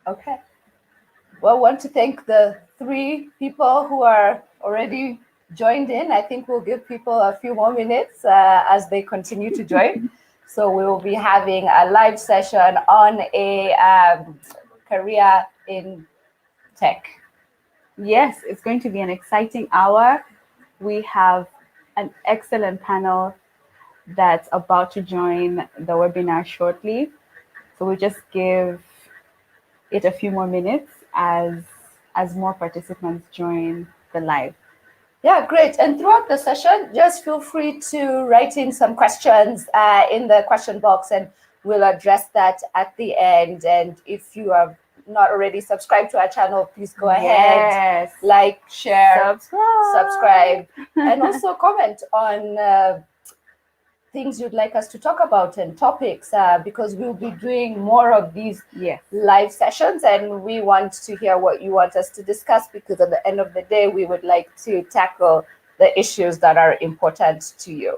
Okay. Well, I want to thank the 3 people who are already joined in. I think we'll give people a few more minutes as they continue to join. So we will be having a live session on a career in tech. Yes, it's going to be an exciting hour. We have an excellent panel that's about to join the webinar shortly. So we'll just give it a few more minutes as more participants join the live. Yeah, great. And throughout the session, just feel free to write in some questions in the question box, and we'll address that at the end. And if you are not already subscribed to our channel, please go ahead, like, share, subscribe, and also comment on things you'd like us to talk about and topics, because we'll be doing more of these live sessions, and we want to hear what you want us to discuss, because at the end of the day, we would like to tackle the issues that are important to you.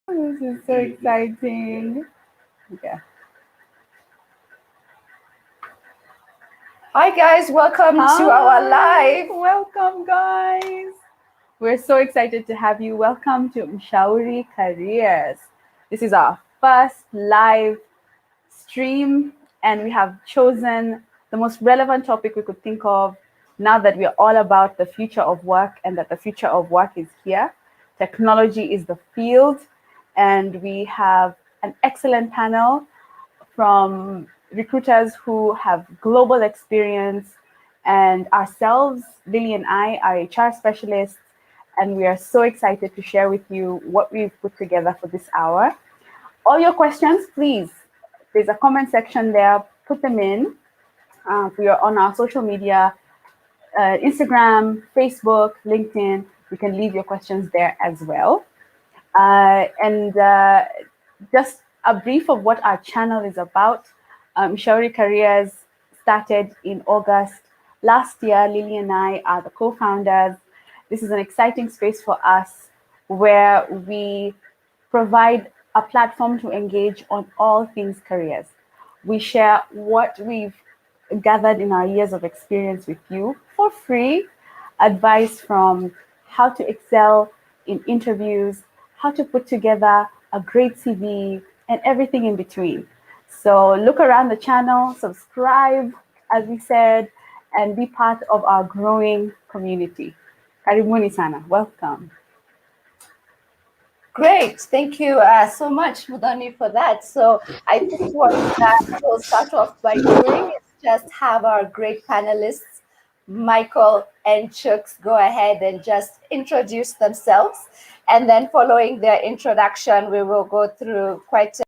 This is so exciting. Okay. Hi guys, welcome to our live. Welcome guys. We're so excited to have you. Welcome to Mshauri Careers. This is our first live stream, and we have chosen the most relevant topic we could think of now that we're all about the future of work and that the future of work is here. Technology is the field, and we have an excellent panel from recruiters who have global experience, and ourselves, Lily and I, are HR specialists, and we are so excited to share with you what we've put together for this hour. All your questions, please, there's a comment section there, put them in. We are on our social media, Instagram, Facebook, LinkedIn. You can leave your questions there as well. And just a brief of what our channel is about. Mshauri Careers started in August last year. Lily and I are the co-founders. This is an exciting space for us where we provide a platform to engage on all things careers. We share what we've gathered in our years of experience with you for free, advice from how to excel in interviews, how to put together a great CV, and everything in between. So look around the channel, subscribe, as we said, and be part of our growing community. Karibuni sana. Welcome. Great. Thank you so much, Mudani, for that. So I think what we'll start off by doing is just have our great panelists, Michael and Chuks, go ahead and just introduce themselves. And then following their introduction, we will go through quite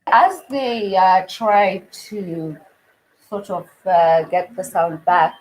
as they try to sort of get the sound back.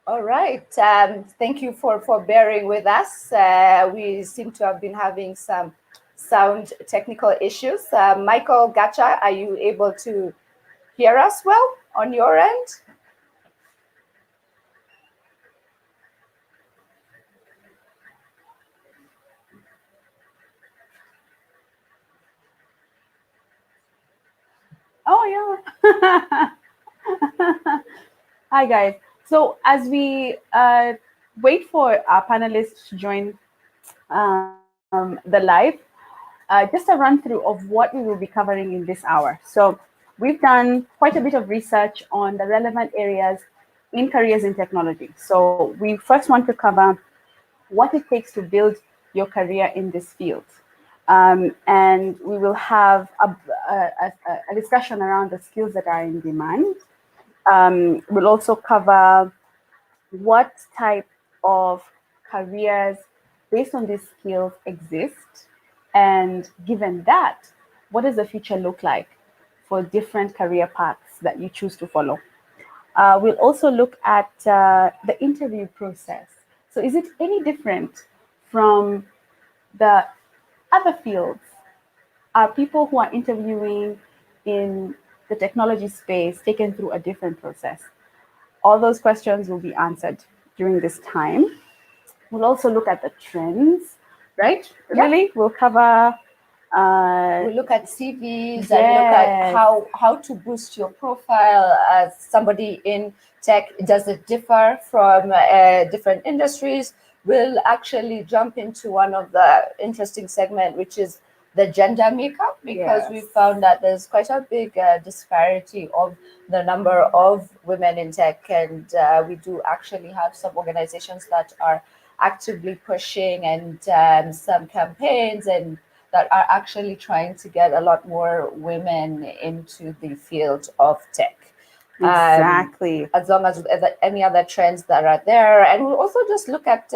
All right. Thank you for bearing with us. We seem to have been having some sound technical issues. Michael Gacha, are you able to hear us well on your end? Oh, yeah. Hi, guys. So as we wait for our panelists to join the live, just a run through of what we will be covering in this hour. So we've done quite a bit of research on the relevant areas in careers in technology. So we first want to cover what it takes to build your career in this field. And we will have a discussion around the skills that are in demand. We'll also cover what type of careers based on these skills exist. And given that, what does the future look like for different career paths that you choose to follow? We'll also look at the interview process. So is it any different from the other fields? Are people who are interviewing in the technology space taken through a different process? All those questions will be answered during this time. We'll also look at the trends, right? Yeah. Lily, we'll cover We look at CVs and look at how to boost your profile as somebody in tech. Does it differ from different industries? We'll actually jump into one of the interesting segment, which is the gender makeup, because we found that there's quite a big disparity of the number of women in tech, and we do actually have some organizations that are actively pushing and some campaigns and that are actually trying to get a lot more women into the field of tech. Exactly. As long as any other trends that are there. And we'll also just look at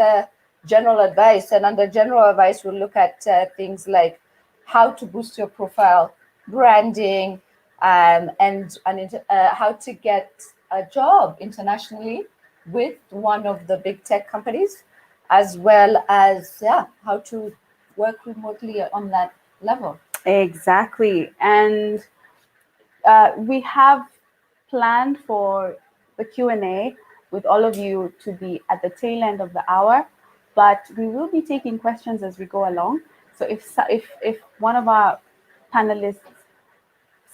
general advice. And under general advice, we'll look at things like how to boost your profile, branding, and how to get a job internationally with one of the big tech companies, as well as how to work remotely on that level. Exactly. And we have planned for the Q&A with all of you to be at the tail end of the hour, but we will be taking questions as we go along. So if one of our panelists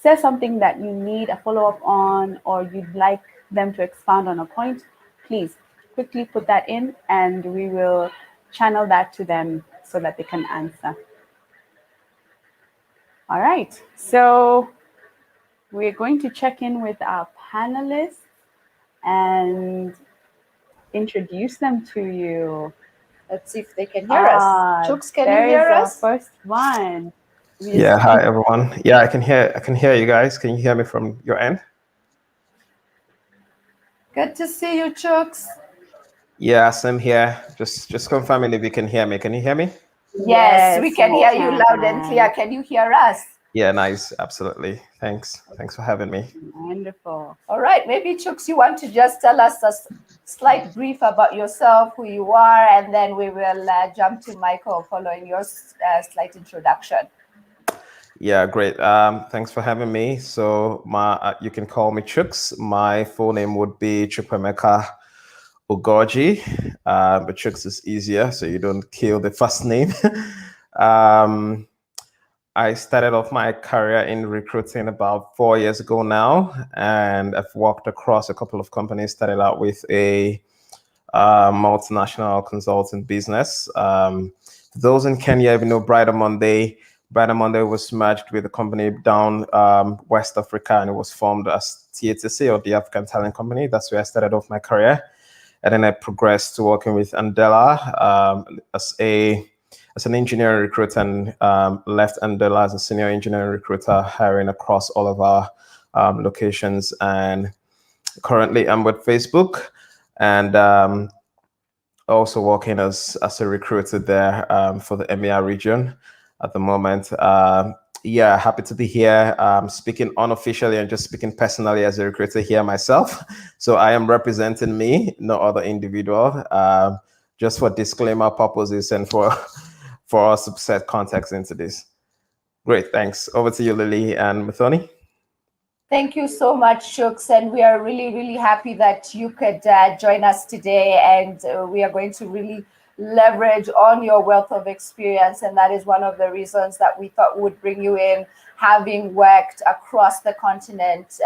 says something that you need a follow-up on, or you'd like them to expound on a point, please quickly put that in and we will channel that to them so that they can answer. All right, so we're going to check in with our panelists and introduce them to you. Let's see if they can hear us. Chooks, can you hear us? Our first one. Yeah, hi everyone. Yeah, I can hear you guys. Can you hear me from your end? Good to see you, Chooks. Yeah, same here. Just confirming if you can hear me. Can you hear me? Yes, we can hear you loud and clear. Can you hear us? Yeah, nice. Absolutely. Thanks for having me. Wonderful. All right, maybe Chooks, you want to just tell us a slight brief about yourself, who you are, and then we will jump to Michael following your slight introduction. Yeah, great. Thanks for having me. So you can call me Chooks. My full name would be Chukwemeka Ugoji, but Chooks is easier, so you don't kill the first name. I started off my career in recruiting about 4 years ago now, and I've worked across a couple of companies. Started out with a multinational consulting business. Those in Kenya, even know Brighter Monday was merged with a company down West Africa, and it was formed as TATC, or the African Talent Company. That's where I started off my career. And then I progressed to working with Andela as an engineering recruiter, and left Andela as a senior engineering recruiter, hiring across all of our locations. And currently I'm with Facebook, and also working as a recruiter there for the EMEA region at the moment. Yeah, happy to be here, speaking unofficially and just speaking personally as a recruiter here myself. So I am representing me, no other individual, just for disclaimer purposes and for us to set context into this. Great, thanks. Over to you, Lily and Muthoni. Thank you so much, Chooks, and we are really, really happy that you could join us today, and we are going to really leverage on your wealth of experience, and that is one of the reasons that we thought would bring you in, having worked across the continent,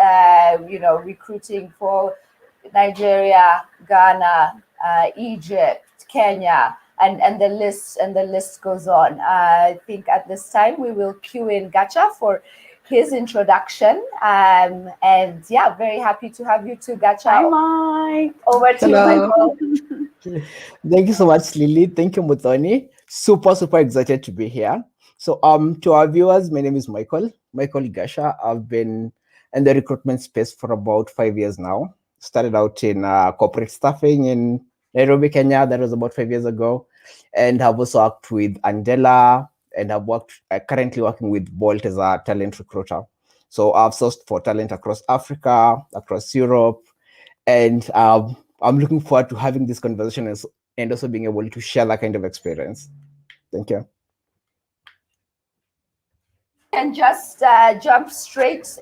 recruiting for Nigeria, Ghana, Egypt, Kenya, and the list goes on. I think at this time we will cue in Gacha for his introduction, and yeah, very happy to have you too, Gacha. Hi, Mike. Over to you, Michael. Thank you so much, Lily. Thank you, Muthoni. Super excited to be here. So to our viewers, my name is Michael Gasha. I've been in the recruitment space for about 5 years now. Started out in corporate staffing in Nairobi, Kenya. That was about 5 years ago. And I've also worked with Andela, and I've currently working with Bolt as a talent recruiter. So I've sourced for talent across Africa, across Europe, and I'm looking forward to having this conversation and also being able to share that kind of experience. Thank you. And just jump straight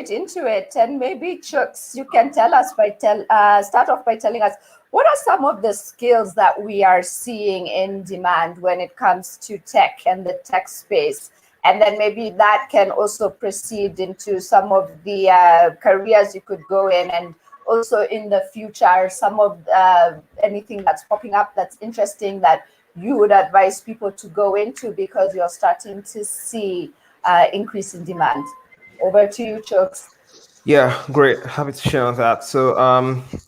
into it, and maybe Chooks, you can tell us start off by telling us what are some of the skills that we are seeing in demand when it comes to tech and the tech space, And then maybe that can also proceed into some of the careers you could go in, and also in the future, some of anything that's popping up that's interesting that you would advise people to go into because you're starting to see increase in demand. Over to you, Chooks. Yeah, great. Happy to share on that. So,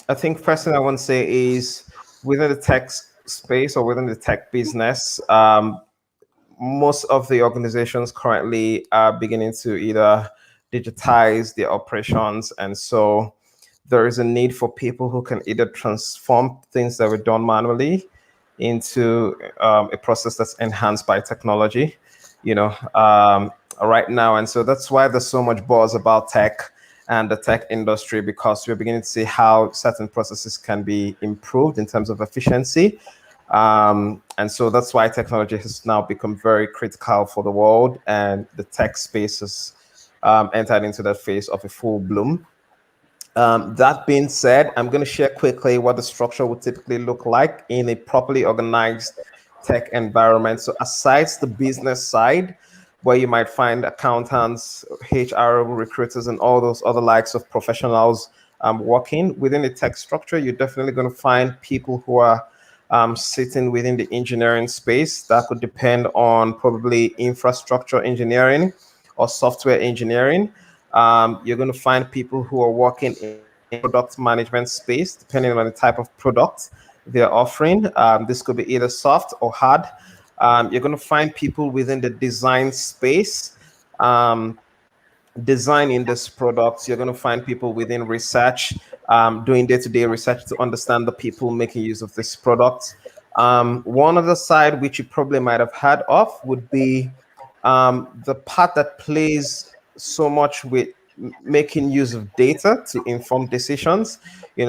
I think first thing I want to say is within the space or within the tech business, most of the organizations currently are beginning to either digitize their operations, and so there is a need for people who can either transform things that were done manually into a process that's enhanced by technology, right now. And so that's why there's so much buzz about tech and the tech industry, because we're beginning to see how certain processes can be improved in terms of efficiency. And so that's why technology has now become very critical for the world, and the tech space has entered into that phase of a full bloom. That being said, I'm going to share quickly what the structure would typically look like in a properly organized tech environment. So, aside the business side, where you might find accountants, HR recruiters, and all those other likes of professionals working within the tech structure, you're definitely going to find people who are sitting within the engineering space. That could depend on probably infrastructure engineering or software engineering. You're going to find people who are working in the product management space, depending on the type of product they're offering. This could be either soft or hard. You're going to find people within the design space, designing this product. You're going to find people within research, doing day-to-day research to understand the people making use of this product. One other side, which you probably might have heard of, would be the part that plays so much with making use of data to inform decisions.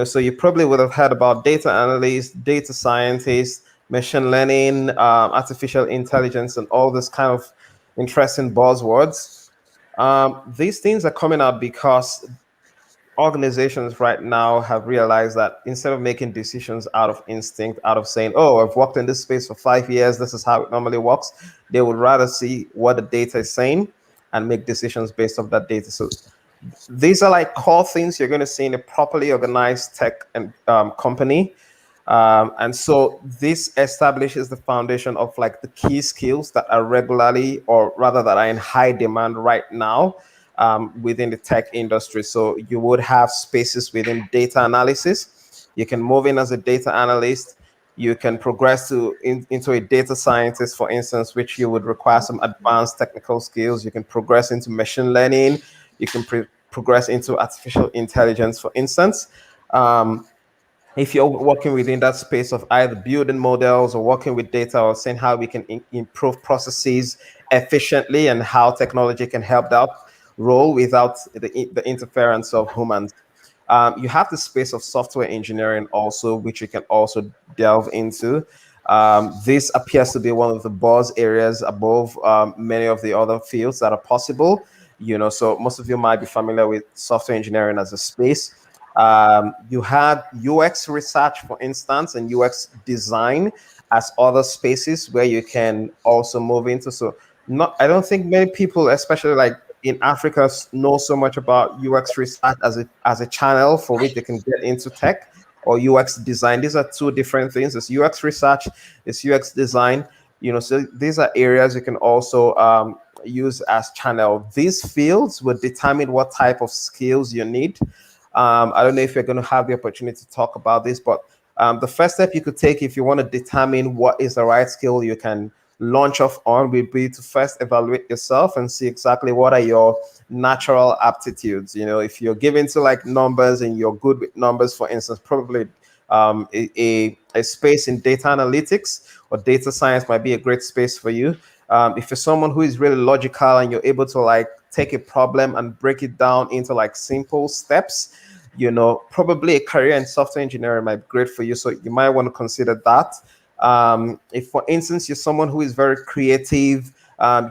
So you probably would have heard about data analysts, data scientists, machine learning, artificial intelligence, and all this kind of interesting buzzwords. These things are coming out because organizations right now have realized that instead of making decisions out of instinct, out of saying, oh, I've worked in this space for 5 years, this is how it normally works, they would rather see what the data is saying and make decisions based off that data. So these are like core things you're going to see in a properly organized tech and company. And so this establishes the foundation of like the key skills that are regularly, or rather that are in high demand right now, within the tech industry. So you would have spaces within data analysis. You can move in as a data analyst. You can progress into a data scientist, for instance, which you would require some advanced technical skills. You can progress into machine learning. You can progress into artificial intelligence, for instance. If you're working within that space of either building models or working with data, or saying how we can improve processes efficiently and how technology can help that role without the interference of humans. You have the space of software engineering also, which you can also delve into. This appears to be one of the buzz areas above many of the other fields that are possible. So most of you might be familiar with software engineering as a space. You had UX research, for instance, and UX design as other spaces where you can also move into. So, I don't think many people, especially like in Africa, know so much about UX research as a channel for which they can get into tech, or UX design. These are two different things. It's UX research, it's UX design. So these are areas you can also use as channel. These fields would determine what type of skills you need. I don't know if you're going to have the opportunity to talk about this, but the first step you could take if you want to determine what is the right skill you can launch off on would be to first evaluate yourself and see exactly what are your natural aptitudes. If you're given to like numbers and you're good with numbers, for instance, probably a space in data analytics or data science might be a great space for you. If you're someone who is really logical and you're able to like take a problem and break it down into like simple steps, probably a career in software engineering might be great for you. So you might want to consider that. If, for instance, you're someone who is very creative,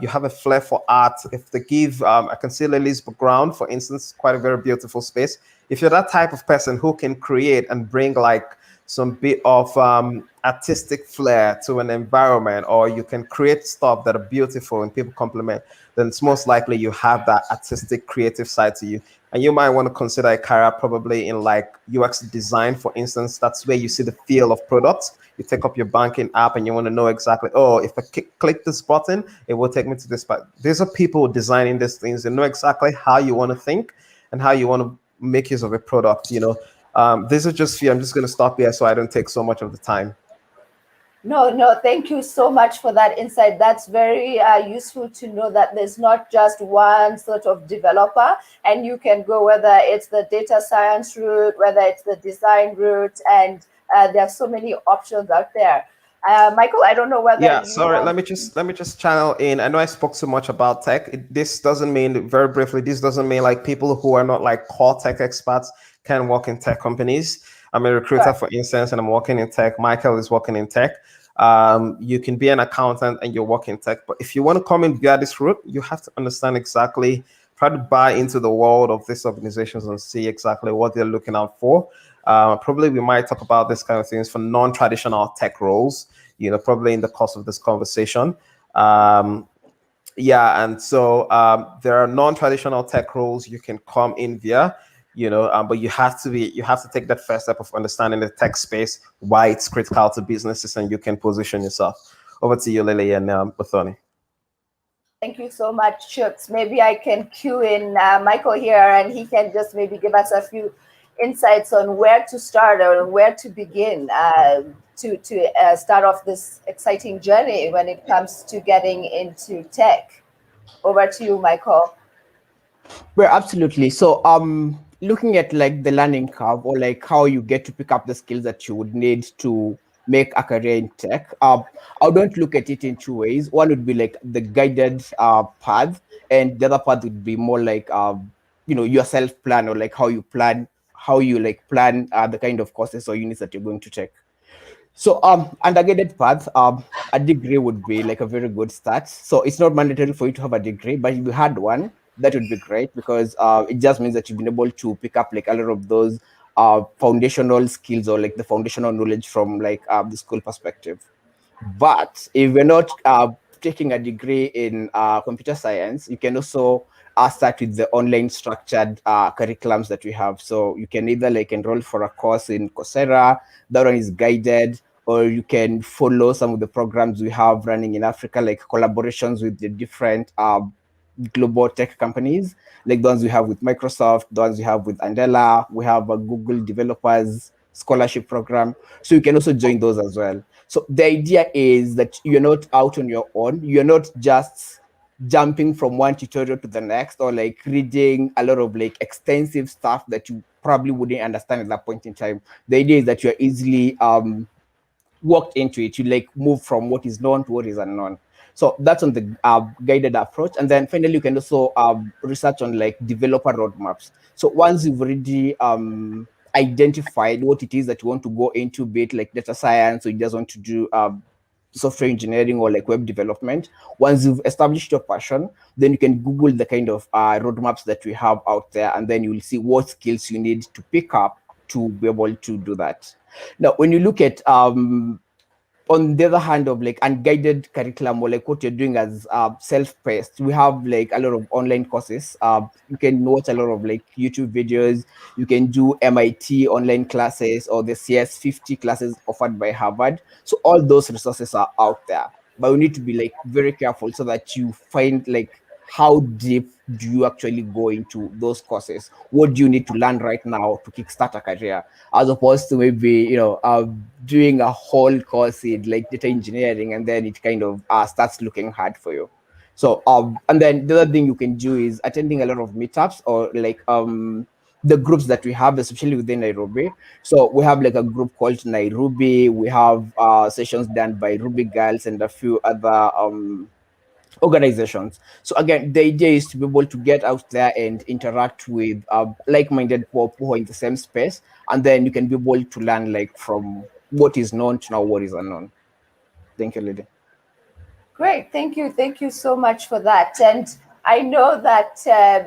you have a flair for art. If they give, I can see Lily's background, for instance, quite a very beautiful space. if you're that type of person who can create and bring like some bit of artistic flair to an environment, or you can create stuff that are beautiful and people compliment, then it's most likely you have that artistic creative side to you. And you might want to consider a career probably in like UX design, for instance. That's where you see the feel of products. You take up your banking app and you want to know exactly, oh, if I click this button, it will take me to this spot. These are people designing these things. They know exactly how you want to think and how you want to make use of a product. These are just few. I'm just going to stop here so I don't take so much of the time. No, thank you so much for that insight. That's very useful to know that there's not just one sort of developer, and you can go whether it's the data science route, whether it's the design route, and there are so many options out there. Michael, I don't know whether yeah, sorry, let me just channel in. I know I spoke so much about tech. This doesn't mean, very briefly, this doesn't mean like people who are not like core tech experts can work in tech companies. I'm a recruiter, for instance, and I'm working in tech. Michael is working in tech. You can be an accountant and you're working tech, but if you want to come in via this route, you have to understand exactly, try to buy into the world of these organizations and see exactly what they're looking out for. Probably we might talk about this kind of things for non-traditional tech roles, probably in the course of this conversation. Yeah, and so there are non-traditional tech roles you can come in via, but you have to take that first step of understanding the tech space, why it's critical to businesses, and you can position yourself. Over to you, Lily and Bothoni. Thank you so much, Chucks. Maybe I can cue in Michael here, and he can just maybe give us a few insights on where to start or where to begin to start off this exciting journey when it comes to getting into tech. Over to you, Michael. Well, absolutely. So, looking at like the learning curve, or like how you get to pick up the skills that you would need to make a career in tech, I don't look at it in two ways. One would be like the guided path, and the other path would be more like your self plan, or like how you plan the kind of courses or units that you're going to take. So underguided path, a degree would be like a very good start. So it's not mandatory for you to have a degree, but if you had one, that would be great, because it just means that you've been able to pick up like a lot of those foundational skills, or like the foundational knowledge from like the school perspective. But if you're not taking a degree in computer science, you can also start with the online structured curriculums that we have. So you can either like enroll for a course in Coursera, that one is guided, or you can follow some of the programs we have running in Africa, like collaborations with the different global tech companies, like the ones we have with Microsoft, the ones we have with Andela. We have a Google Developers Scholarship Program. So you can also join those as well. So the idea is that you're not out on your own. You're not just jumping from one tutorial to the next, or like reading a lot of like extensive stuff that you probably wouldn't understand at that point in time. The idea is that you're easily walked into it. You like move from what is known to what is unknown. So that's on the guided approach. And then finally, you can also research on like developer roadmaps. So once you've already identified what it is that you want to go into, be it like data science, or you just want to do software engineering or like web development, once you've established your passion, then you can Google the kind of roadmaps that we have out there, and then you'll see what skills you need to pick up to be able to do that. Now, when you look at on the other hand of like unguided curriculum, or like what you're doing as self-paced, we have like a lot of online courses. You can watch a lot of like YouTube videos. You can do MIT online classes, or the CS50 classes offered by Harvard. So all those resources are out there, but we need to be like very careful so that you find like how deep do you actually go into those courses? What do you need to learn right now to kickstart a career, as opposed to maybe doing a whole course in like data engineering, and then it kind of starts looking hard for you. So and then the other thing you can do is attending a lot of meetups, or like the groups that we have, especially within Nairobi. So we have like a group called Nairobi. We have sessions done by Ruby Girls and a few other organizations. So again, the idea is to be able to get out there and interact with like-minded people who are in the same space, and then you can be able to learn like from what is known to now what is unknown. Thank you, Lily. Great, thank you so much for that. And I know that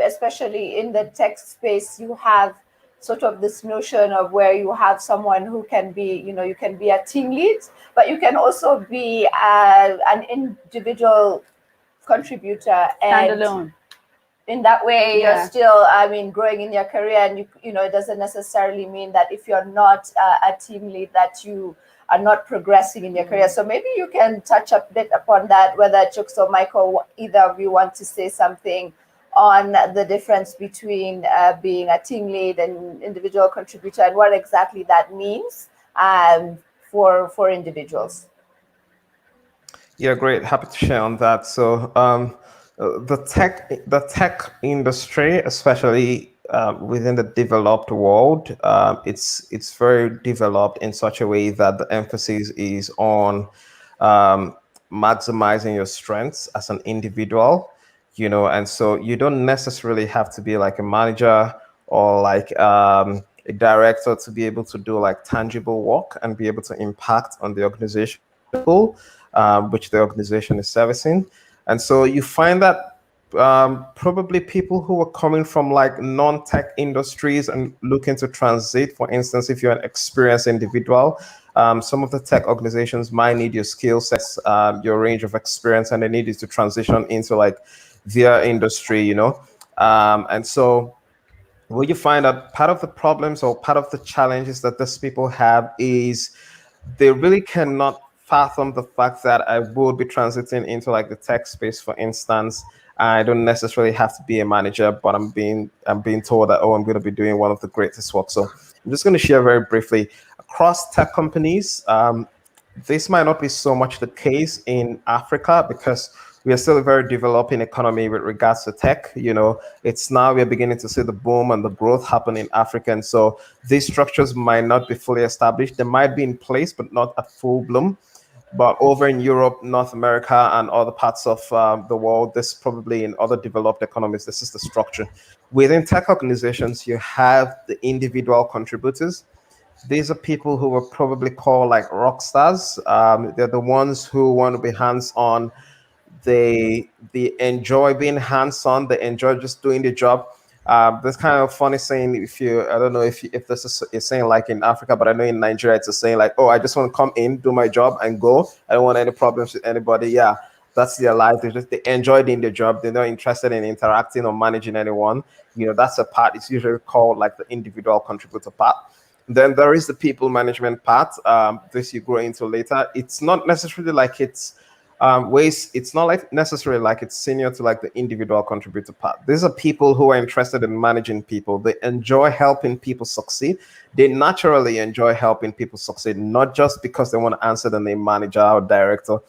especially in the tech space, you have sort of this notion of where you have someone who can be, you can be a team lead, but you can also be an individual contributor. Standalone. In that way, Yeah. you're still, growing in your career, and it doesn't necessarily mean that if you're not a team lead that you are not progressing in your career. So maybe you can touch a bit upon that, whether Chooks or Michael, either of you want to say something on the difference between being a team lead and individual contributor, and what exactly that means for individuals. Yeah, great. Happy to share on that. So the tech industry, especially within the developed world, it's very developed in such a way that the emphasis is on maximizing your strengths as an individual, and so you don't necessarily have to be like a manager or like a director to be able to do like tangible work and be able to impact on the organization which the organization is servicing. And so you find that probably people who are coming from like non-tech industries and looking to transit, for instance, if you're an experienced individual, some of the tech organizations might need your skill sets, your range of experience, and they need you to transition into like their industry, and so what you find that part of the problems or part of the challenges that these people have is they really cannot fathom the fact that I will be transiting into like the tech space, for instance. I don't necessarily have to be a manager, but I'm being told that, oh, I'm going to be doing one of the greatest work. So I'm just going to share very briefly across tech companies. This might not be so much the case in Africa because we are still a very developing economy with regards to tech. It's now we're beginning to see the boom and the growth happen in Africa. And so these structures might not be fully established. They might be in place, but not at full bloom. But over in Europe, North America, and other parts of the world, this probably in other developed economies, this is the structure. Within tech organizations, you have the individual contributors. These are people who are probably called like rock stars. They're the ones who want to be hands-on. They enjoy being hands-on. They enjoy just doing the job. This kind of funny saying. I don't know if this is a saying like in Africa, but I know in Nigeria it's a saying like, "Oh, I just want to come in, do my job, and go. I don't want any problems with anybody." Yeah, that's their life. They enjoy doing their job. They're not interested in interacting or managing anyone. That's a part. It's usually called like the individual contributor part. Then there is the people management part. This you grow into later. It's not necessarily like it's not like necessarily like it's senior to like the individual contributor part. These are people who are interested in managing people. They enjoy helping people succeed. They naturally enjoy helping people succeed, not just because they want to answer the name manager or director.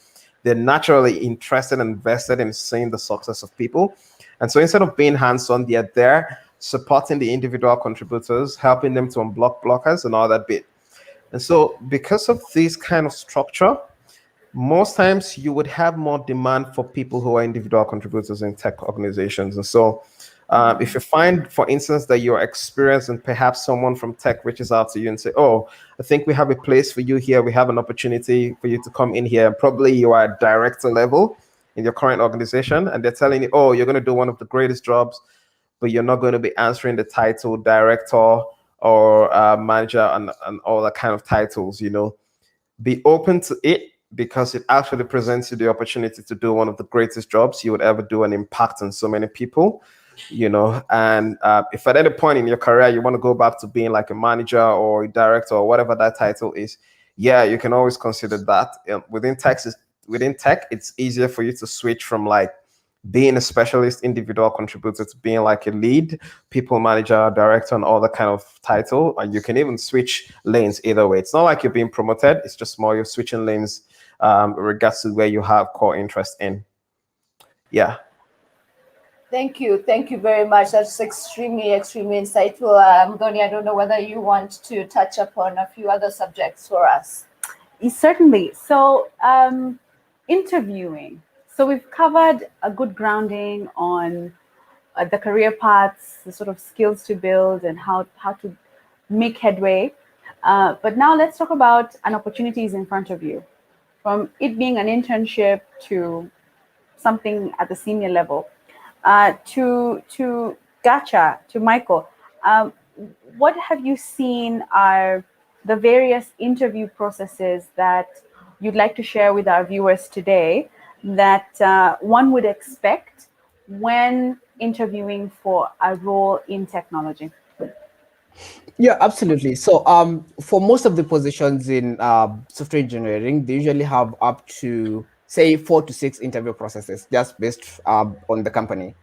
They're naturally interested and invested in seeing the success of people. And so instead of being hands-on, they're there supporting the individual contributors, helping them to unblock blockers and all that bit. And so because of this kind of structure, most times you would have more demand for people who are individual contributors in tech organizations. And so if you find, for instance, that you're experienced and perhaps someone from tech reaches out to you and say, oh, I think we have a place for you here. We have an opportunity for you to come in here. And probably you are at director level in your current organization. And they're telling you, oh, you're going to do one of the greatest jobs, but you're not going to be answering the title director or manager and all that kind of titles, Be open to it, because it actually presents you the opportunity to do one of the greatest jobs you would ever do and impact on so many people, and if at any point in your career you want to go back to being like a manager or a director or whatever that title is, yeah, you can always consider that. Within tech, it's easier for you to switch from like being a specialist individual contributor to being like a lead, people manager, director, and all that kind of title. And you can even switch lanes either way. It's not like you're being promoted. It's just more you're switching lanes regards to where you have core interest in. Yeah. Thank you very much. That's extremely insightful. Doni, I don't know whether you want to touch upon a few other subjects for us. Certainly. So interviewing. So we've covered a good grounding on the career paths, the sort of skills to build and how to make headway. But now let's talk about an opportunities in front of you, from it being an internship to something at the senior level. To Gacha, to Michael, what have you seen are the various interview processes that you'd like to share with our viewers today that one would expect when interviewing for a role in technology? Yeah, absolutely. So, for most of the positions in software engineering, they usually have up to say 4 to 6 interview processes, just based on the company.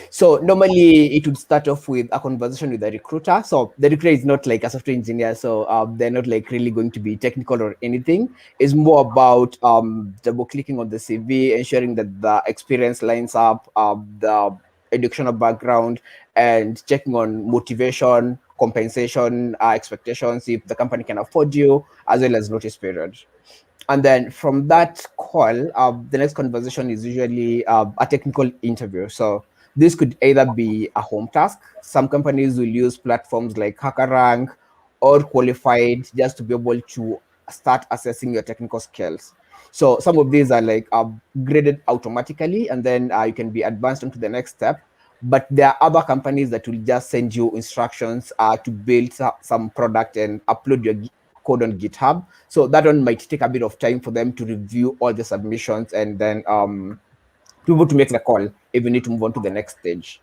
So normally it would start off with a conversation with the recruiter. So the recruiter is not like a software engineer, so they're not like really going to be technical or anything. It's more about double clicking on the CV, ensuring that the experience lines up, the educational background, and checking on motivation, compensation, expectations, if the company can afford you, as well as notice period. And then from that call, the next conversation is usually a technical interview. So this could either be a home task. Some companies will use platforms like HackerRank or Qualified just to be able to start assessing your technical skills. So some of these are like graded automatically, and then you can be advanced onto the next step. But there are other companies that will just send you instructions to build some product and upload your code on GitHub. So that one might take a bit of time for them to review all the submissions and then be able to make the call if you need to move on to the next stage.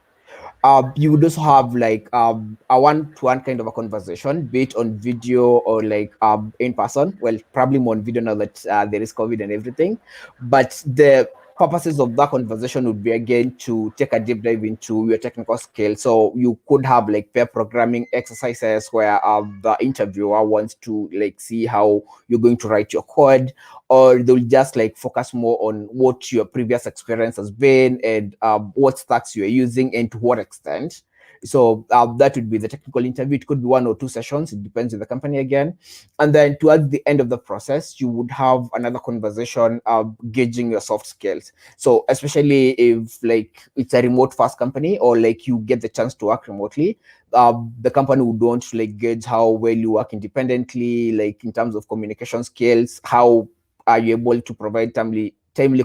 You would also have like a one-to-one kind of a conversation, be it on video or like in person. Well, probably more on video now that there is COVID and everything. But the purposes of that conversation would be again to take a deep dive into your technical skill. So you could have like pair programming exercises where the interviewer wants to like see how you're going to write your code, or they'll just like focus more on what your previous experience has been and what stacks you're using and to what extent. So that would be the technical interview. It could be 1 or 2 sessions. It depends on the company again. And then towards the end of the process, you would have another conversation gauging your soft skills. So especially if like it's a remote first company or like you get the chance to work remotely, the company would want to like gauge how well you work independently, like in terms of communication skills, how are you able to provide timely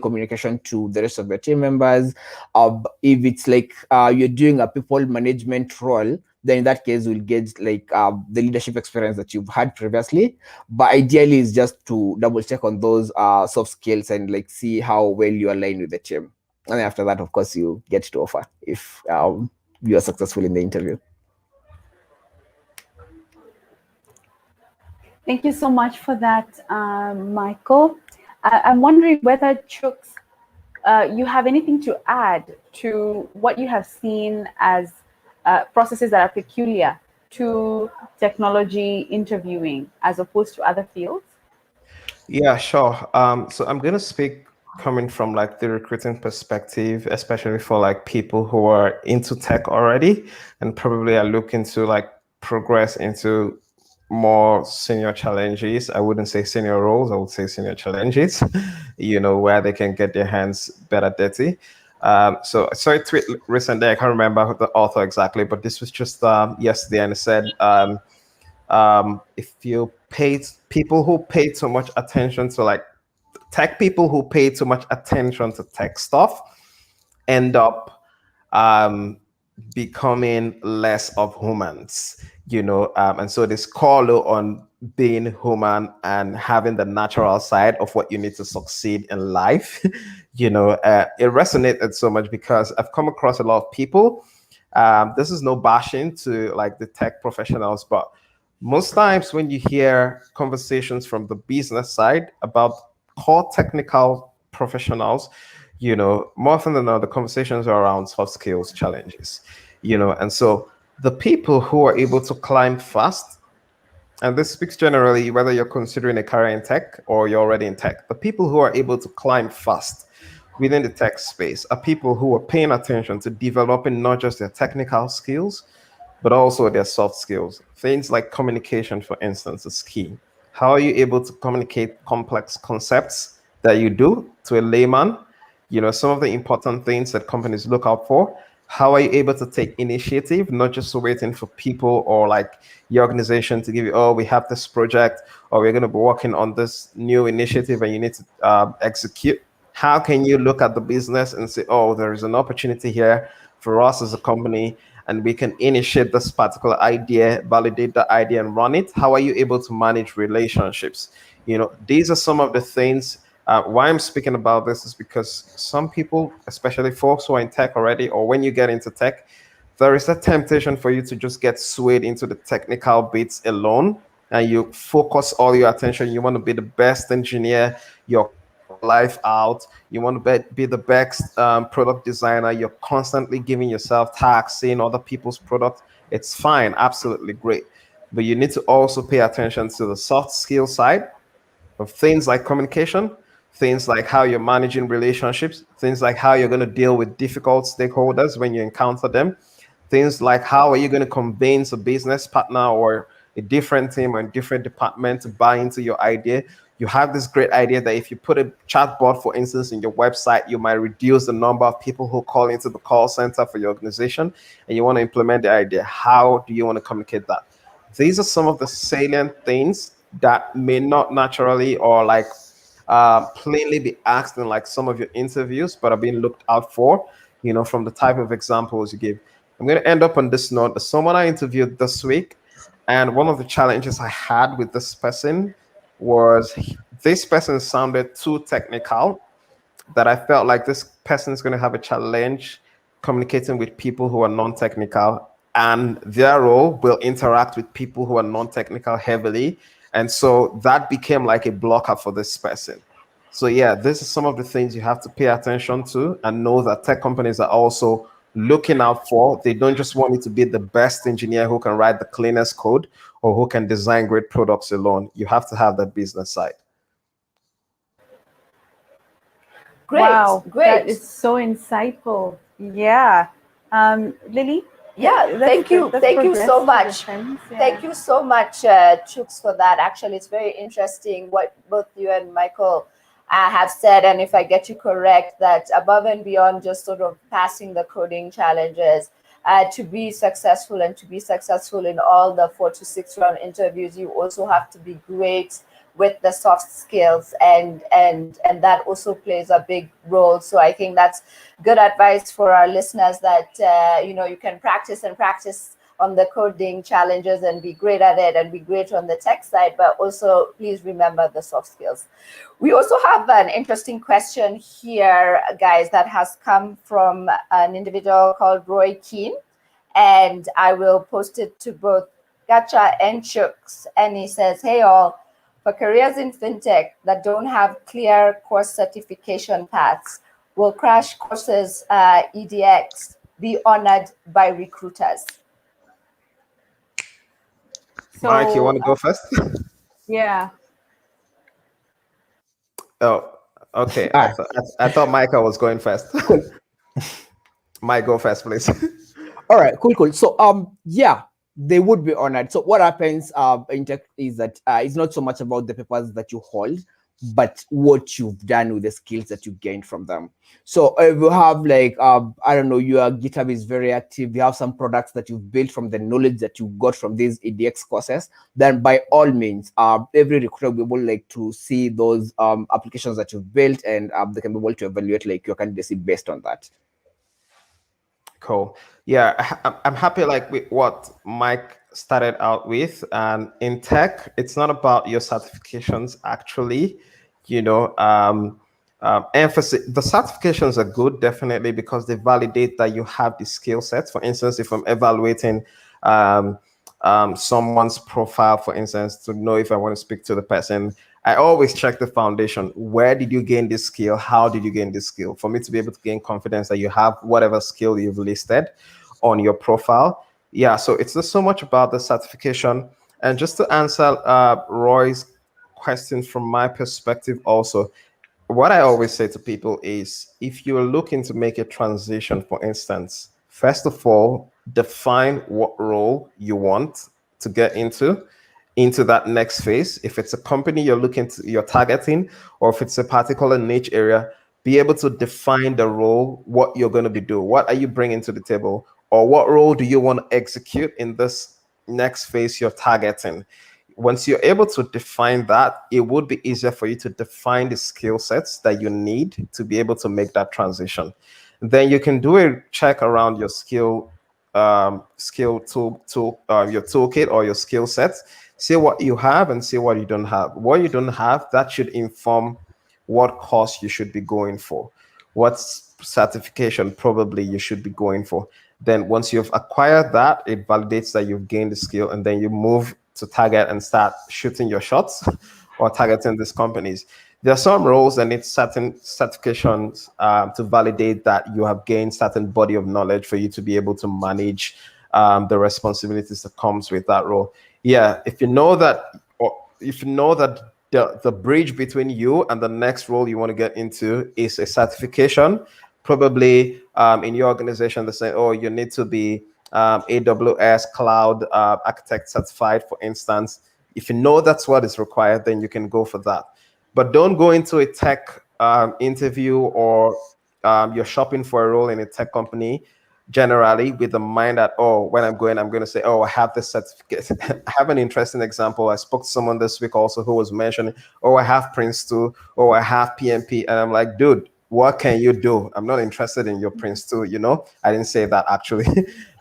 communication to the rest of your team members? If it's like you're doing a people management role, then in that case we'll gauge like the leadership experience that you've had previously. But ideally is just to double check on those soft skills and like see how well you align with the team. And then after that, of course, you get to offer if you are successful in the interview. Thank you so much for that, Michael. I'm wondering whether, Chooks, you have anything to add to what you have seen as processes that are peculiar to technology interviewing as opposed to other fields? Yeah, sure. So I'm going to speak coming from like the recruiting perspective, especially for like people who are into tech already and probably are looking to like progress into more senior challenges. I wouldn't say senior roles, I would say senior challenges, where they can get their hands better dirty. So I saw a tweet recently, I can't remember the author exactly, but this was just yesterday, and it said, if you pay people who pay too much attention to like tech, people who pay too much attention to tech stuff end up becoming less of humans, and so this call on being human and having the natural side of what you need to succeed in life, it resonated so much because I've come across a lot of people. This is no bashing to like the tech professionals, but most times when you hear conversations from the business side about core technical professionals, more often than not, the conversations are around soft skills challenges, and so the people who are able to climb fast, and this speaks generally whether you're considering a career in tech or you're already in tech, the people who are able to climb fast within the tech space are people who are paying attention to developing not just their technical skills, but also their soft skills. Things like communication, for instance, is key. How are you able to communicate complex concepts that you do to a layman? Some of the important things that companies look out for. How are you able to take initiative, not just waiting for people or like your organization to give you, oh, we have this project, or we're going to be working on this new initiative and you need to execute. How can you look at the business and say, oh, there is an opportunity here for us as a company, and we can initiate this particular idea, validate the idea, and run it? How are you able to manage relationships? These are some of the things. Why I'm speaking about this is because some people, especially folks who are in tech already, or when you get into tech, there is a temptation for you to just get swayed into the technical bits alone, and you focus all your attention. You want to be the best engineer, your life out. You want to be the best product designer. You're constantly giving yourself tasks, seeing other people's products. It's fine, absolutely great. But you need to also pay attention to the soft skill side of things like communication, things like how you're managing relationships, things like how you're going to deal with difficult stakeholders when you encounter them, things like how are you going to convince a business partner or a different team or a different department to buy into your idea. You have this great idea that if you put a chatbot, for instance, in your website, you might reduce the number of people who call into the call center for your organization, and you want to implement the idea. How do you want to communicate that? These are some of the salient things that may not naturally or like plainly be asked in like some of your interviews, but are being looked out for, from the type of examples you give. I'm going to end up on this note. There's someone I interviewed this week, and one of the challenges I had with this person was this person sounded too technical, that I felt like this person is going to have a challenge communicating with people who are non-technical, and their role will interact with people who are non-technical heavily. And so that became like a blocker for this person. So yeah, this is some of the things you have to pay attention to, and know that tech companies are also looking out for. They don't just want you to be the best engineer who can write the cleanest code or who can design great products alone. You have to have that business side. Great, wow, great. That is so insightful. Yeah. Lily? Yeah, thank you so much. Yeah. Thank you so much, Chooks, for that. Actually, it's very interesting what both you and Michael have said. And if I get you correct, that above and beyond just sort of passing the coding challenges, to be successful and to be successful in all the 4 to 6 round interviews, you also have to be great with the soft skills, and that also plays a big role. So I think that's good advice for our listeners, that you can practice on the coding challenges and be great at it and be great on the tech side, but also please remember the soft skills. We also have an interesting question here, guys, that has come from an individual called Roy Keane, and I will post it to both Gacha and Chooks. And he says, hey all, for careers in fintech that don't have clear course certification paths, will crash courses EDX be honored by recruiters? So, Mike, you want to go first? Yeah. Oh, okay. I thought Michael was going first. Mike, go first, please. All right, cool. So, yeah, they would be honored. So what happens in tech is that it's not so much about the papers that you hold, but what you've done with the skills that you gained from them. So if you have like, I don't know, your GitHub is very active, you have some products that you've built from the knowledge that you got from these EDX courses, then by all means, every recruiter will be able like to see those applications that you've built, and they can be able to evaluate like your candidacy based on that. Cool. Yeah, I'm happy like with what Mike started out with. And in tech, it's not about your certifications actually, emphasis. The certifications are good, definitely, because they validate that you have the skill sets. For instance, if I'm evaluating someone's profile, for instance, to know if I want to speak to the person, I always check the foundation. Where did you gain this skill? How did you gain this skill? For me to be able to gain confidence that you have whatever skill you've listed on your profile. Yeah, so it's not so much about the certification. And just to answer Roy's question from my perspective also, what I always say to people is, if you're looking to make a transition, for instance, first of all, define what role you want to get into that next phase. If it's a company you're targeting, or if it's a particular niche area, be able to define the role, what you're going to be doing. What are you bringing to the table? Or what role do you want to execute in this next phase you're targeting? Once you're able to define that, it would be easier for you to define the skill sets that you need to be able to make that transition. Then you can do a check around your skill skill your toolkit or your skill set. See what you have and see what you don't have. What you don't have, that should inform what course you should be going for, what certification probably you should be going for. Then once you've acquired that, it validates that you've gained the skill, and then you move to target and start shooting your shots or targeting these companies. There are some roles that need certain certifications to validate that you have gained certain body of knowledge for you to be able to manage the responsibilities that comes with that role. Yeah, if you know that, or if you know that the bridge between you and the next role you want to get into is a certification, probably in your organization they say, oh, you need to be AWS cloud architect certified, for instance. If you know that's what is required, then you can go for that. But don't go into a tech interview, or you're shopping for a role in a tech company generally with the mind that, oh, when I'm going to say, oh, I have this certificate. I have an interesting example. I spoke to someone this week also who was mentioning, oh, I have Prince 2, oh, I have PMP. And I'm like, dude, what can you do? I'm not interested in your Prince 2, you know? I didn't say that actually.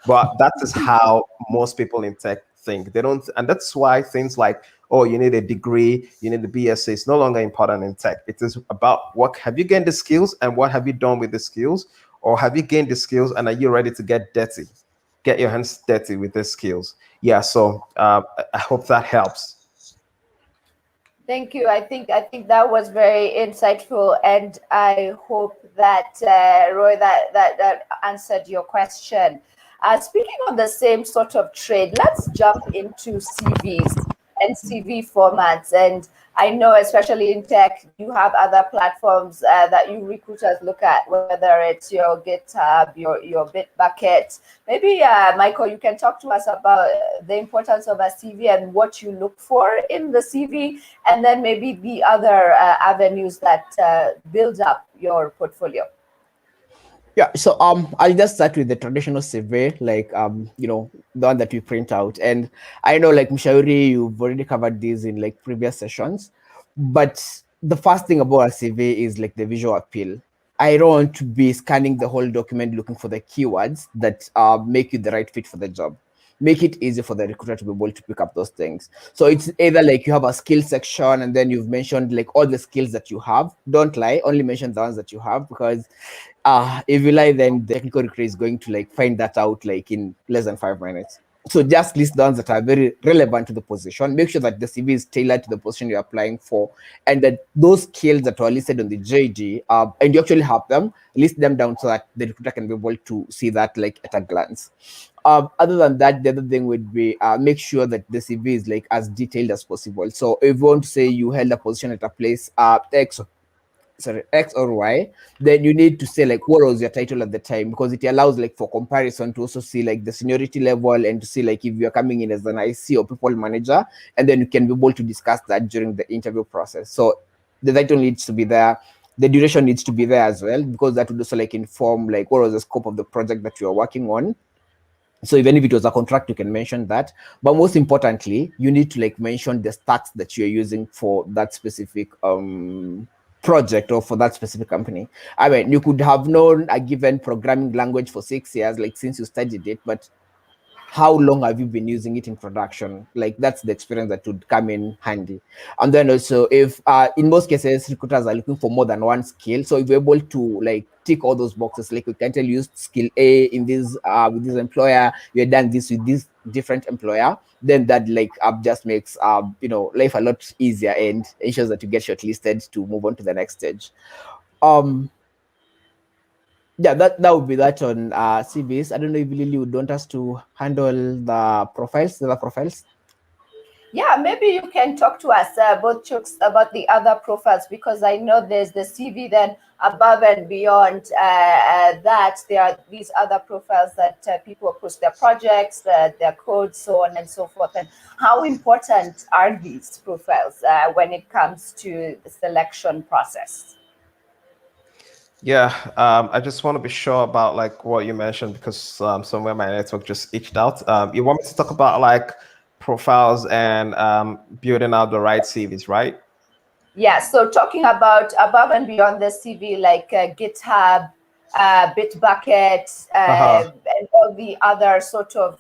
But that is how most people in tech think. They don't, and that's why things like, oh, you need a degree, you need a BSc, it's no longer important in tech. It is about what have you gained the skills and what have you done with the skills, or have you gained the skills and are you ready to get dirty, get your hands dirty with the skills? Yeah, so I hope that helps. Thank you. I think that was very insightful, and I hope that Roy, that answered your question. Speaking of the same sort of trade, let's jump into CVs and CV formats. And I know, especially in tech, you have other platforms that you recruiters look at, whether it's your GitHub, your Bitbucket. Maybe, Michael, you can talk to us about the importance of a CV and what you look for in the CV, and then maybe the other avenues that build up your portfolio. Yeah, so I'll just start with the traditional survey, like the one that we print out. And I know, like Mshauri, you've already covered these in like previous sessions, but the first thing about a survey is like the visual appeal. I don't want to be scanning the whole document looking for the keywords that make you the right fit for the job. Make it easy for the recruiter to be able to pick up those things. So it's either like you have a skill section and then you've mentioned like all the skills that you have. Don't lie, only mention the ones that you have, because if you lie, then the technical recruiter is going to like find that out like in less than 5 minutes. So just list the ones that are very relevant to the position. Make sure that the CV is tailored to the position you're applying for, and that those skills that are listed on the JD, and you actually have them, list them down so that the recruiter can be able to see that like at a glance. Other than that, the other thing would be make sure that the CV is like as detailed as possible. So if you want to say you held a position at a place X or Y, then you need to say like what was your title at the time, because it allows like for comparison to also see like the seniority level and to see like if you're coming in as an IC or people manager, and then you can be able to discuss that during the interview process. So the title needs to be there, the duration needs to be there as well, because that would also like inform like what was the scope of the project that you are working on. So even if it was a contract, you can mention that. But most importantly, you need to like mention the stats that you're using for that specific project or for that specific company. I mean, you could have known a given programming language for 6 years, like since you studied it, but how long have you been using it in production? Like that's the experience that would come in handy. And then also, if in most cases recruiters are looking for more than one skill, so if you're able to like tick all those boxes, like we can tell you used skill A in this with this employer, you're done this with this different employer, then that like just makes life a lot easier and ensures that you get shortlisted to move on to the next stage. Yeah, that would be that on CVs. I don't know if Lily would want us to handle the other profiles. Yeah, maybe you can talk to us, both Chooks, about the other profiles, because I know there's the CV, then above and beyond that, there are these other profiles that people post their projects, their codes, so on and so forth. And how important are these profiles when it comes to the selection process? Yeah, I just want to be sure about like what you mentioned, because somewhere my network just itched out. You want me to talk about like profiles and building out the right CVs, right? Yeah, so talking about above and beyond the CV, like GitHub, Bitbucket, and all the other sort of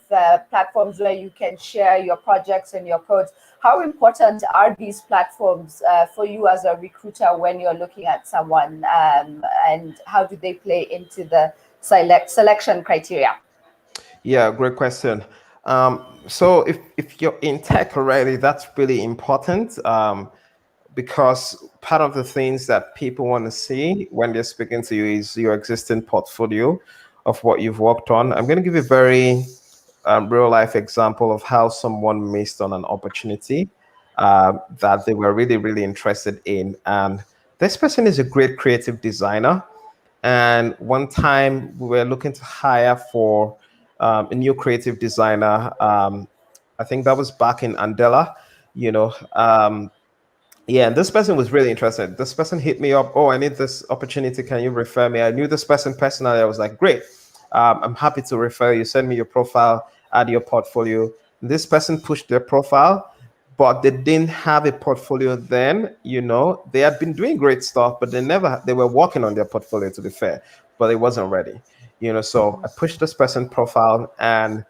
platforms where you can share your projects and your codes. How important are these platforms for you as a recruiter when you're looking at someone, and how do they play into the selection criteria? Yeah, great question. So if you're in tech already, that's really important, because part of the things that people want to see when they're speaking to you is your existing portfolio of what you've worked on. I'm going to give you a very real life example of how someone missed on an opportunity that they were really, really interested in. And this person is a great creative designer. And one time we were looking to hire for a new creative designer. I think that was back in Andela, you know. Yeah, and this person was really interested. This person hit me up. Oh, I need this opportunity. Can you refer me? I knew this person personally. I was like, great. I'm happy to refer you. Send me your profile, add your portfolio. This person pushed their profile, but they didn't have a portfolio then. You know, they had been doing great stuff, but they were working on their portfolio, to be fair, but it wasn't ready. You know, so I pushed this person profile, and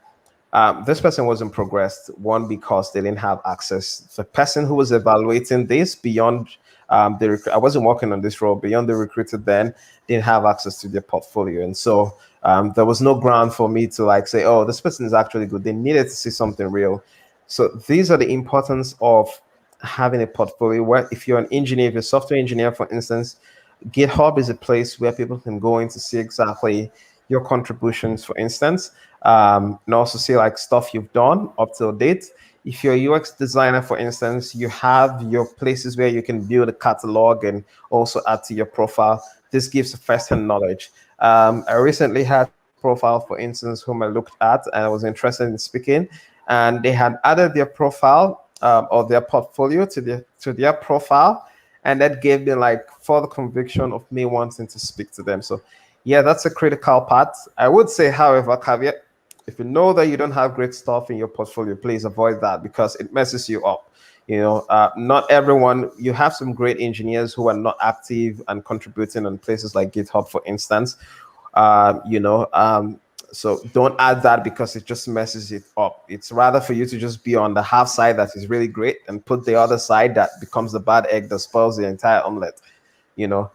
this person wasn't progressed. One, because they didn't have access. The person who was evaluating this beyond I wasn't working on this role, beyond the recruiter then didn't have access to their portfolio, and so there was no ground for me to like say, oh, this person is actually good. They needed to see something real. So these are the importance of having a portfolio. Where if you're an engineer, if you're a software engineer, for instance, GitHub is a place where people can go in to see exactly your contributions, for instance, and also see like stuff you've done up to date. If you're a UX designer, for instance, you have your places where you can build a catalog and also add to your profile. This gives first-hand knowledge. I recently had profile, for instance, whom I looked at and I was interested in speaking, and they had added their profile or their portfolio to their profile, and that gave me like further conviction of me wanting to speak to them. So yeah, that's a critical part. I would say, however, caveat, if you know that you don't have great stuff in your portfolio, please avoid that because it messes you up. You know, not everyone, you have some great engineers who are not active and contributing on places like GitHub, for instance. You know, so don't add that because it just messes it up. It's rather for you to just be on the half side that is really great and put the other side that becomes the bad egg that spoils the entire omelet, you know.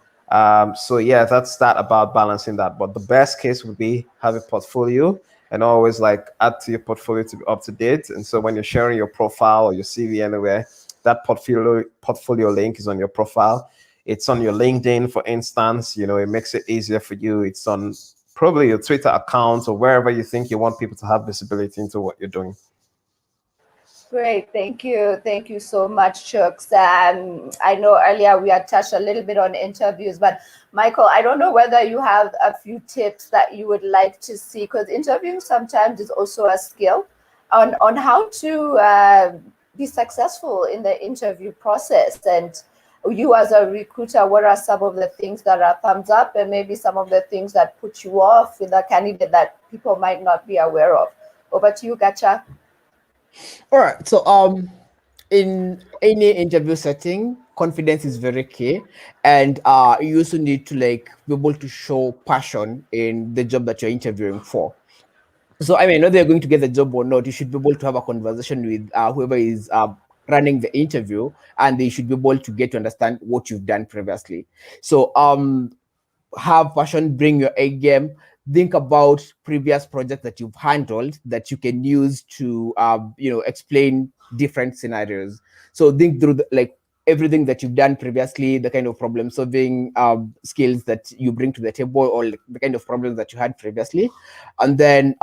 So yeah, that's that about balancing that. But the best case would be have a portfolio and always like add to your portfolio to be up to date. And so when you're sharing your profile or your CV anywhere, that portfolio link is on your profile. It's on your LinkedIn, for instance. You know, it makes it easier for you. It's on probably your Twitter account or wherever you think you want people to have visibility into what you're doing. Great, thank you. Thank you so much, Chucks. I know earlier we had touched a little bit on interviews, but Michael, I don't know whether you have a few tips that you would like to see, because interviewing sometimes is also a skill on how to be successful in the interview process. And you as a recruiter, what are some of the things that are thumbs up and maybe some of the things that put you off with a candidate that people might not be aware of? Over to you, Gacha. All right. So in any interview setting, confidence is very key, and you also need to like be able to show passion in the job that you're interviewing for. So I mean, whether you're going to get the job or not, you should be able to have a conversation with whoever is running the interview, and they should be able to get to understand what you've done previously. So have passion, bring your A game, think about previous projects that you've handled that you can use to explain different scenarios. So think through like everything that you've done previously, the kind of problem solving skills that you bring to the table, or like the kind of problems that you had previously. And then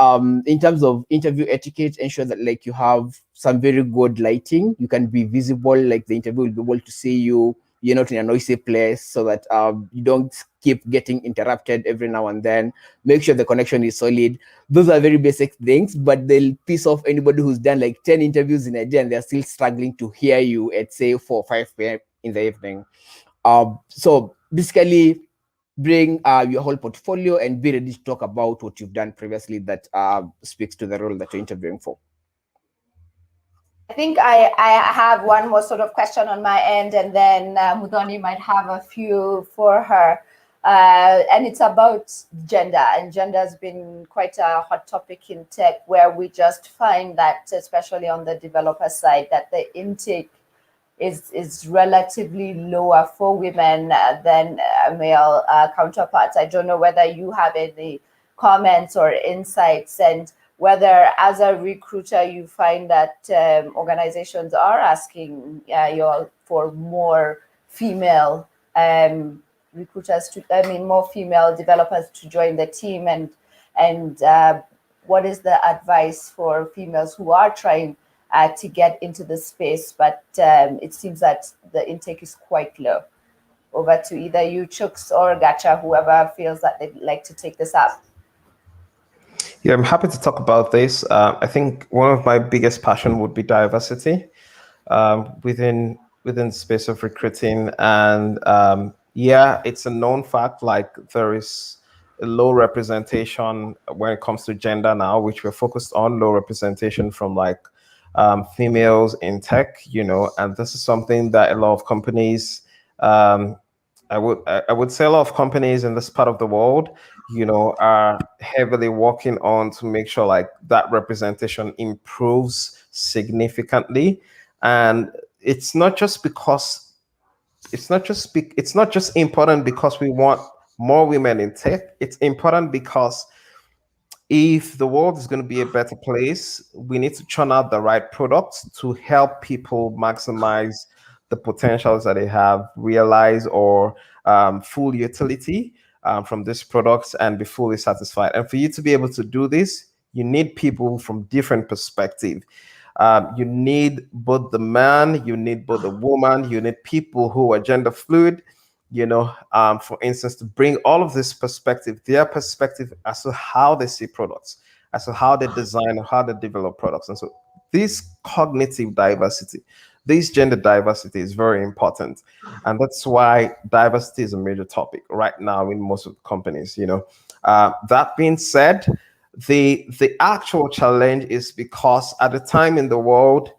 in terms of interview etiquette, ensure that like you have some very good lighting. You can be visible, like the interview will be able to see you. You're not in a noisy place, so that you don't keep getting interrupted every now and then. Make sure the connection is solid. Those are very basic things, but they'll piss off anybody who's done like 10 interviews in a day and they're still struggling to hear you at say 4 or 5 p.m. in the evening. So basically, bring your whole portfolio and be ready to talk about what you've done previously that speaks to the role that you're interviewing for. I think I have one more sort of question on my end, and then Mudhoni might have a few for her. and it's about gender, and gender has been quite a hot topic in tech, where we just find that, especially on the developer side, that the intake is relatively lower for women than male counterparts. I don't know whether you have any comments or insights, and whether as a recruiter you find that organizations are asking you all for more female recruiters more female developers to join the team, and what is the advice for females who are trying to get into the space, but it seems that the intake is quite low? Over to either you, Chooks, or Gacha, whoever feels that they'd like to take this up. Yeah, I'm happy to talk about this. I think one of my biggest passion would be diversity within the space of recruiting, and yeah, it's a known fact. Like, there is a low representation when it comes to gender now, which we're focused on. Low representation from like females in tech, and this is something that a lot of companies. I would say a lot of companies in this part of the world, are heavily working on to make sure like that representation improves significantly. And it's not just because it's not just important because we want more women in tech. It's important because if the world is going to be a better place, we need to churn out the right products to help people maximize the potentials that they have, realize or full utility from these products, and be fully satisfied. And for you to be able to do this, you need people from different perspectives. You need both the man, you need both the woman, you need people who are gender fluid, for instance, to bring all of this perspective, their perspective as to how they see products, as to how they design or how they develop products. And so this cognitive diversity, this gender diversity is very important. And that's why diversity is a major topic right now in most of the companies. That being said, the actual challenge is because at the time in the world,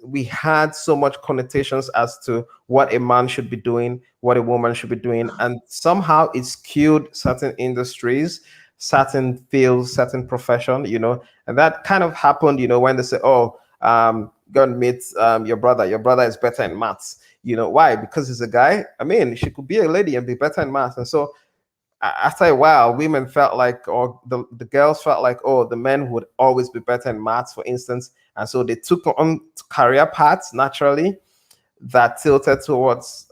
we had so much connotations as to what a man should be doing, what a woman should be doing, and somehow it skewed certain industries, certain fields, certain profession, and that kind of happened, when they say, oh, go and meet your brother. Your brother is better in maths. Why? Because he's a guy. I mean, she could be a lady and be better in maths. And so after a while, women felt like, or the girls felt like, oh, the men would always be better in maths, for instance. And so they took on career paths naturally that tilted towards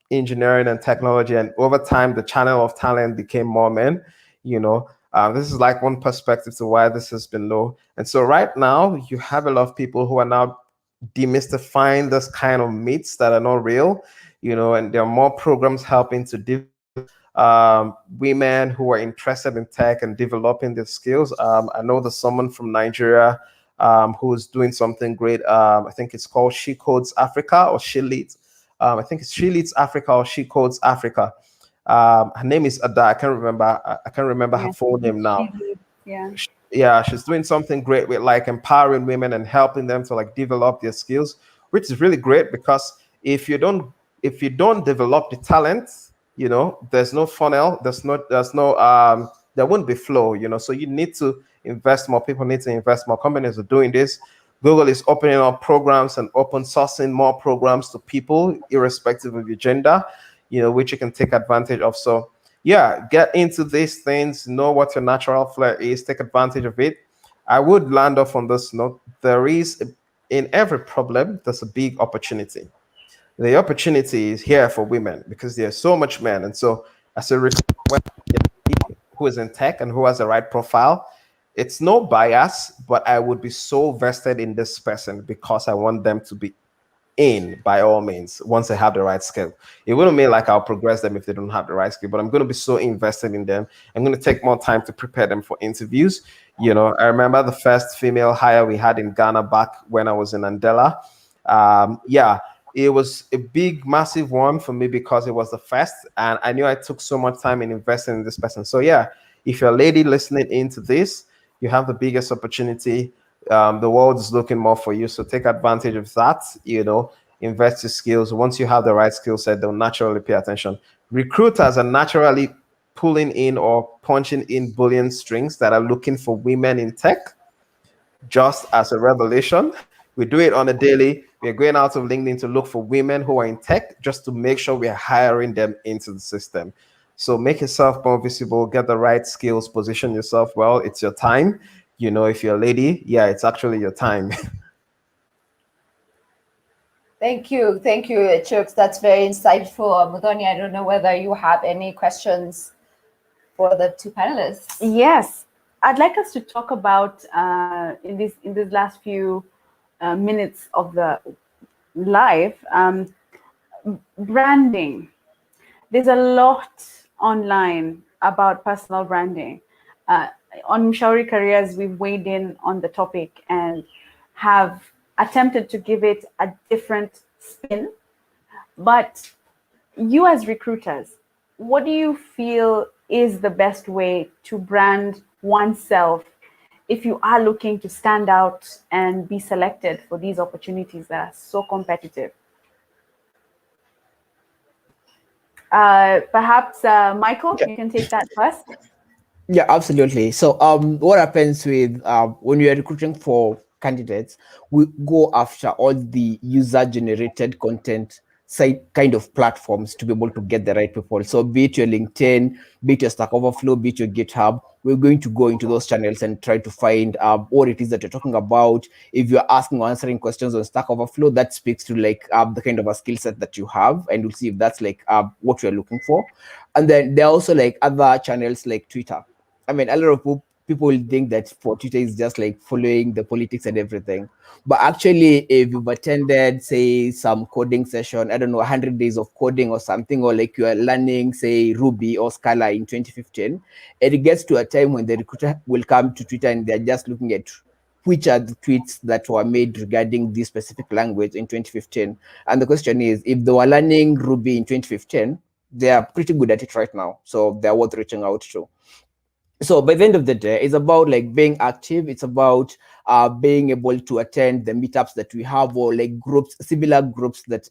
engineering and technology. And over time, the channel of talent became more men. This is like one perspective to why this has been low. And so right now, you have a lot of people who are now demystifying this kind of myths that are not real, and there are more programs helping to women who are interested in tech and developing their skills. I know there's someone from Nigeria who is doing something great. I think it's called She Codes Africa, or She Leads. I think it's She Leads Africa or She Codes Africa. Her name is Ada. I can't remember her full name now. Yeah, she's doing something great with like empowering women and helping them to like develop their skills, which is really great, because if you don't develop the talent, there's no funnel, there won't be flow, so you need to invest more. People need to invest more. Companies are doing this. Google is opening up programs and open sourcing more programs to people, irrespective of your gender, which you can take advantage of. So yeah, get into these things, know what your natural flair is, take advantage of it. I would land off on this note. In every problem, there's a big opportunity. The opportunity is here for women because there's so much men. And so as a who is in tech and who has the right profile, it's no bias, but I would be so vested in this person because I want them to be in, by all means, once they have the right skill. It wouldn't mean like I'll progress them if they don't have the right skill, but I'm going to be so invested in them. I'm going to take more time to prepare them for interviews. I remember the first female hire we had in Ghana back when I was in Andela. It was a big, massive one for me because it was the first, and I knew I took so much time in investing in this person. So yeah, if you're a lady listening into this, you have the biggest opportunity. The world is looking more for you, so take advantage of that. Invest your skills. Once you have the right skill set, they'll naturally pay attention. recruiters are naturally pulling in or punching in Boolean strings that are looking for women in tech. Just as a revelation, we do it on a daily. We're going out of LinkedIn to look for women who are in tech just to make sure we're hiring them into the system. So make yourself more visible, get the right skills, position yourself well. It's your time. You know, if you're a lady, yeah, it's actually your time. Thank you, Chooks. That's very insightful. Mudoni, I don't know whether you have any questions for the two panelists. Yes, I'd like us to talk about in these last few minutes of the live branding. There's a lot online about personal branding. On Mshauri Careers, we've weighed in on the topic and have attempted to give it a different spin. But you as recruiters, what do you feel is the best way to brand oneself if you are looking to stand out and be selected for these opportunities that are so competitive? Perhaps Michael, you can take that first. Yeah, absolutely. So what happens with when we are recruiting for candidates, we go after all the user generated content site kind of platforms to be able to get the right people. So be it your LinkedIn, be it your Stack Overflow, be it your GitHub, we're going to go into those channels and try to find what it is that you're talking about. If you're asking or answering questions on Stack Overflow, that speaks to like the kind of a skill set that you have, and we'll see if that's like what you're looking for. And then there are also like other channels like Twitter. I mean, a lot of people will think that for Twitter is just like following the politics and everything. But actually, if you've attended, say, some coding session, I don't know, 100 days of coding or something, or like you are learning, say, Ruby or Scala in 2015, it gets to a time when the recruiter will come to Twitter and they're just looking at which are the tweets that were made regarding this specific language in 2015. And the question is, if they were learning Ruby in 2015, they are pretty good at it right now. So they're worth reaching out to. So by the end of the day, it's about like being active. It's about being able to attend the meetups that we have, or like groups, similar groups that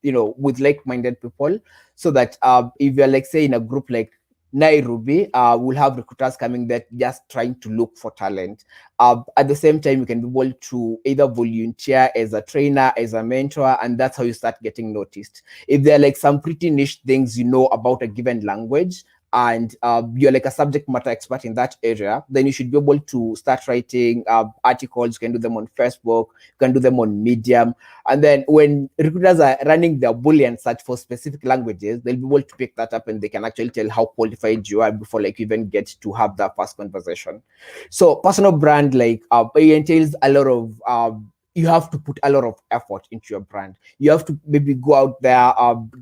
with like-minded people, so that if you're like say in a group like Nairobi, we'll have recruiters coming there just trying to look for talent. At the same time, you can be able to either volunteer as a trainer, as a mentor, and that's how you start getting noticed. If there are like some pretty niche things you know about a given language, and you're like a subject matter expert in that area, then you should be able to start writing articles. You can do them on Facebook, you can do them on Medium. And then when recruiters are running their Boolean search for specific languages, they'll be able to pick that up and they can actually tell how qualified you are before like you even get to have that first conversation. So personal brand it entails a lot of you have to put a lot of effort into your brand. You have to maybe go out there,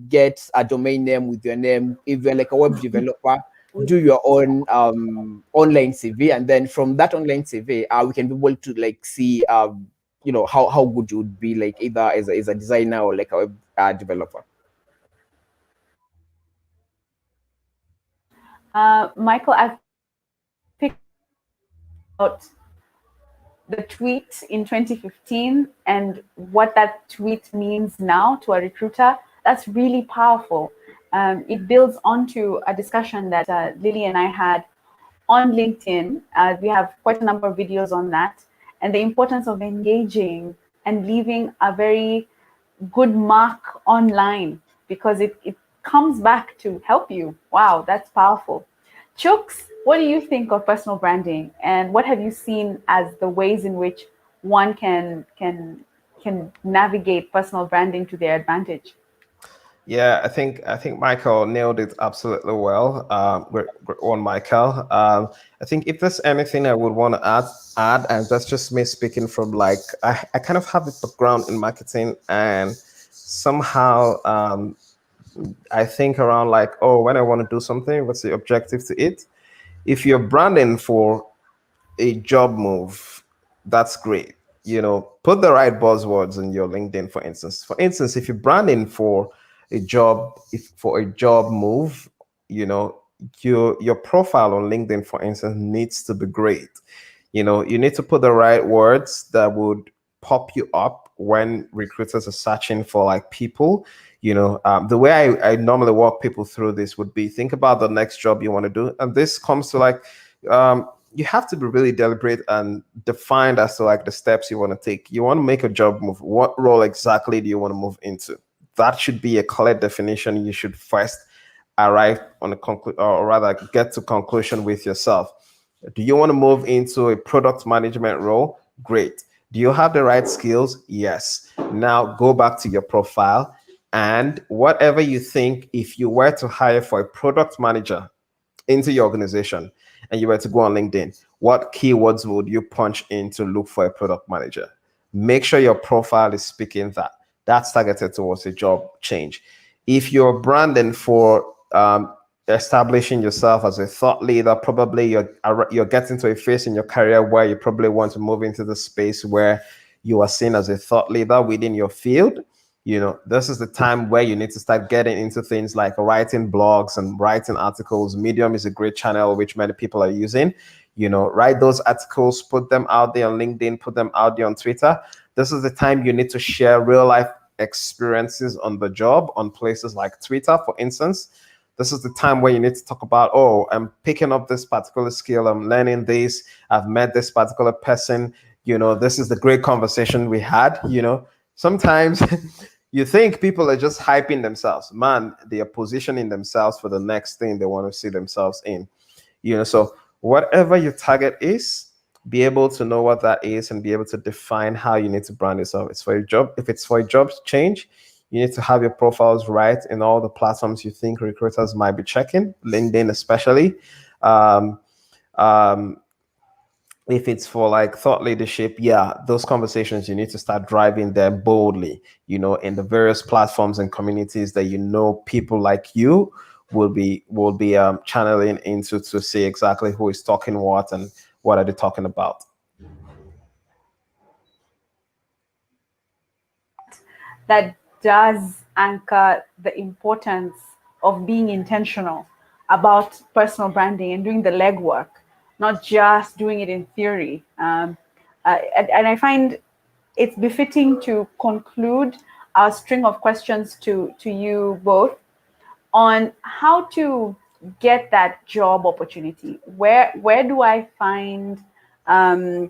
get a domain name with your name. If you're like a web developer, do your own online CV, and then from that online CV, we can be able to like see how good you would be, like either as a designer or like a web developer. Michael, I've picked out the tweet in 2015 and what that tweet means now to a recruiter. That's really powerful. It builds onto a discussion that Lily and I had on LinkedIn. We have quite a number of videos on that, and the importance of engaging and leaving a very good mark online, because it comes back to help you. Wow, that's powerful. Chooks, what do you think of personal branding, and what have you seen as the ways in which one can navigate personal branding to their advantage? Yeah, I think Michael nailed it absolutely well. Great one, Michael. I think if there's anything I would want to add, and that's just me speaking from like I kind of have a background in marketing, and somehow I think around like, oh, when I want to do something, what's the objective to it? If you're branding for a job move, that's great. Put the right buzzwords in your LinkedIn, for instance. For instance, if you're branding for a job, move, your profile on LinkedIn, for instance, needs to be great. You need to put the right words that would pop you up when recruiters are searching for like people. The way I normally walk people through this would be, think about the next job you want to do. And this comes to like, you have to be really deliberate and defined as to like the steps you want to take. You want to make a job move. What role exactly do you want to move into? That should be a clear definition. You should first arrive on a conclusion, or rather get to conclusion with yourself. Do you want to move into a product management role? Great. Do you have the right skills? Yes. Now go back to your profile, and whatever you think, if you were to hire for a product manager into your organization and you were to go on LinkedIn, what keywords would you punch in to look for a product manager? Make sure your profile is speaking that. That's targeted towards a job change. If you're branding for establishing yourself as a thought leader, probably you're getting to a phase in your career where you probably want to move into the space where you are seen as a thought leader within your field. This is the time where you need to start getting into things like writing blogs and writing articles. Medium is a great channel which many people are using. Write those articles, put them out there on LinkedIn, put them out there on Twitter. This is the time you need to share real life experiences on the job on places like Twitter, for instance. This is the time where you need to talk about, oh, I'm picking up this particular skill, I'm learning this, I've met this particular person, this is the great conversation we had. Sometimes you think people are just hyping themselves. Man, they are positioning themselves for the next thing they want to see themselves in. So whatever your target is, be able to know what that is and be able to define how you need to brand yourself. It's for a job. If it's for a job change, you need to have your profiles right in all the platforms you think recruiters might be checking, LinkedIn especially. If it's for like thought leadership, yeah, those conversations, you need to start driving them boldly, in the various platforms and communities that people like you will be channeling into to see exactly who is talking what and what are they talking about. That does anchor the importance of being intentional about personal branding and doing the legwork, not just doing it in theory. And I find it's befitting to conclude our string of questions to you both on how to get that job opportunity. Where do I find, or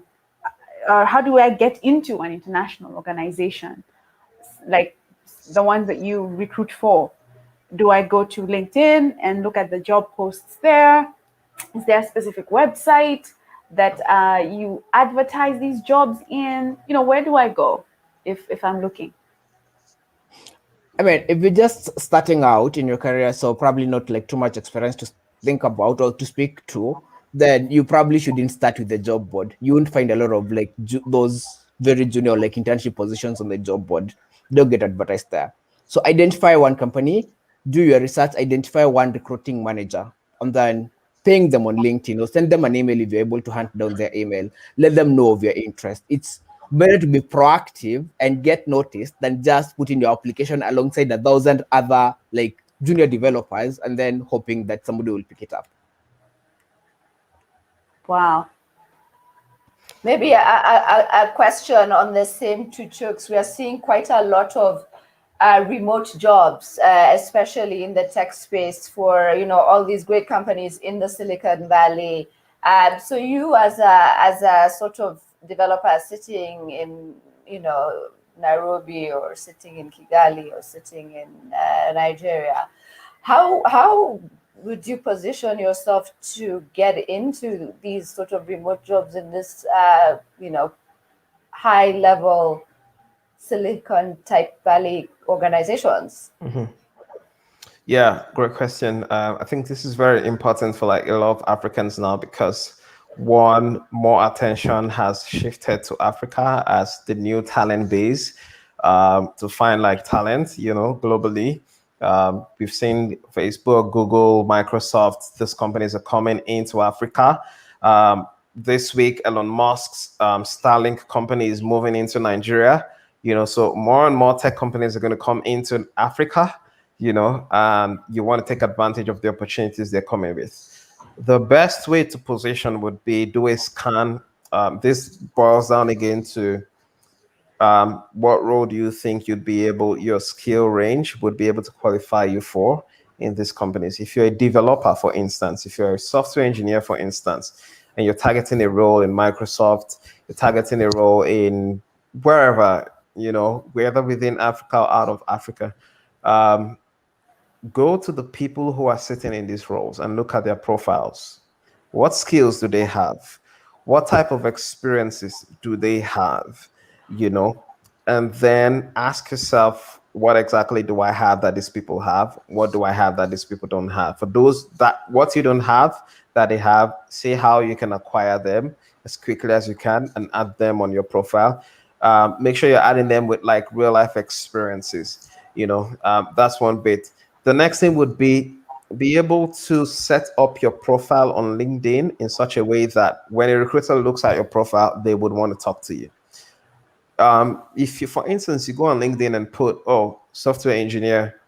how do I get into an international organization like the ones that you recruit for? Do I go to LinkedIn and look at the job posts there? Is there a specific website that you advertise these jobs in? Where do I go if I'm looking? I mean, if you're just starting out in your career, so probably not like too much experience to think about or to speak to, then you probably shouldn't start with the job board. You won't find a lot of like those very junior like internship positions on the job board. They'll get advertised there. So identify one company, do your research, identify one recruiting manager, and then ping them on LinkedIn or send them an email if you're able to hunt down their email. Let them know of your interest. It's better to be proactive and get noticed than just putting your application alongside 1,000 other like junior developers and then hoping that somebody will pick it up. Wow. Maybe a question on the same two chooks. We are seeing quite a lot of remote jobs, especially in the tech space for all these great companies in the Silicon Valley. So you as a sort of developer sitting in Nairobi or sitting in Kigali or sitting in Nigeria, how would you position yourself to get into these sort of remote jobs in this high level Silicon type Valley organizations? Mm-hmm. Yeah, great question. I think this is very important for like a lot of Africans now, because one, more attention has shifted to Africa as the new talent base to find like talent, globally. We've seen Facebook, Google, Microsoft, these companies are coming into Africa. This week, Elon Musk's Starlink company is moving into Nigeria. So more and more tech companies are going to come into Africa, and you want to take advantage of the opportunities they're coming with. The best way to position would be do a scan. This boils down again to what role do you think your skill range would be able to qualify you for in these companies? If you're a developer, for instance, if you're a software engineer, for instance, and you're targeting a role in Microsoft, you're targeting a role in wherever, whether within Africa or out of Africa, um, go to the people who are sitting in these roles and look at their profiles. What skills do they have? What type of experiences do they have? You know, and then ask yourself, what exactly do I have that these people have? What do I have that these people don't have? For those that what you don't have that they have, see how you can acquire them as quickly as you can and add them on your profile. Make sure you're adding them with like real life experiences. That's one bit. The next thing would be able to set up your profile on LinkedIn in such a way that when a recruiter looks at your profile, they would want to talk to you. If you, for instance, you go on LinkedIn and put, oh, software engineer,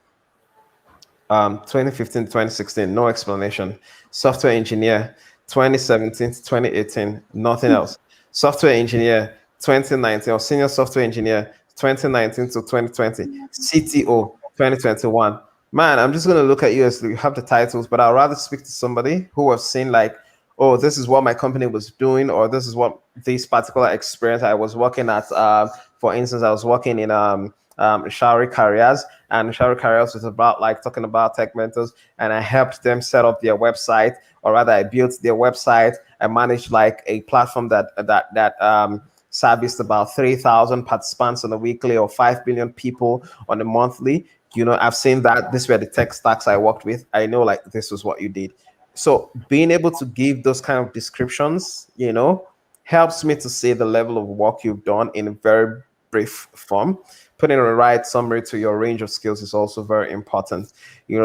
2015 to 2016, no explanation. Software engineer, 2017 to 2018, nothing else. Software engineer, 2019, or senior software engineer, 2019 to 2020, CTO, 2021. Man, I'm just going to look at you as you have the titles, but I'd rather speak to somebody who have seen like, oh, this is what my company was doing, or this is what this particular experience I was working at. For instance, I was working in Mshauri Careers, and Mshauri Careers was about like talking about tech mentors, and I helped them set up their website, or rather, I built their website. I managed like a platform that serviced about 3,000 participants on a weekly, or 5 billion people on a monthly. I've seen that. These were the tech stacks I worked with. I know like this was what you did. So being able to give those kind of descriptions, helps me to see the level of work you've done in a very brief form. Putting the right summary to your range of skills is also very important.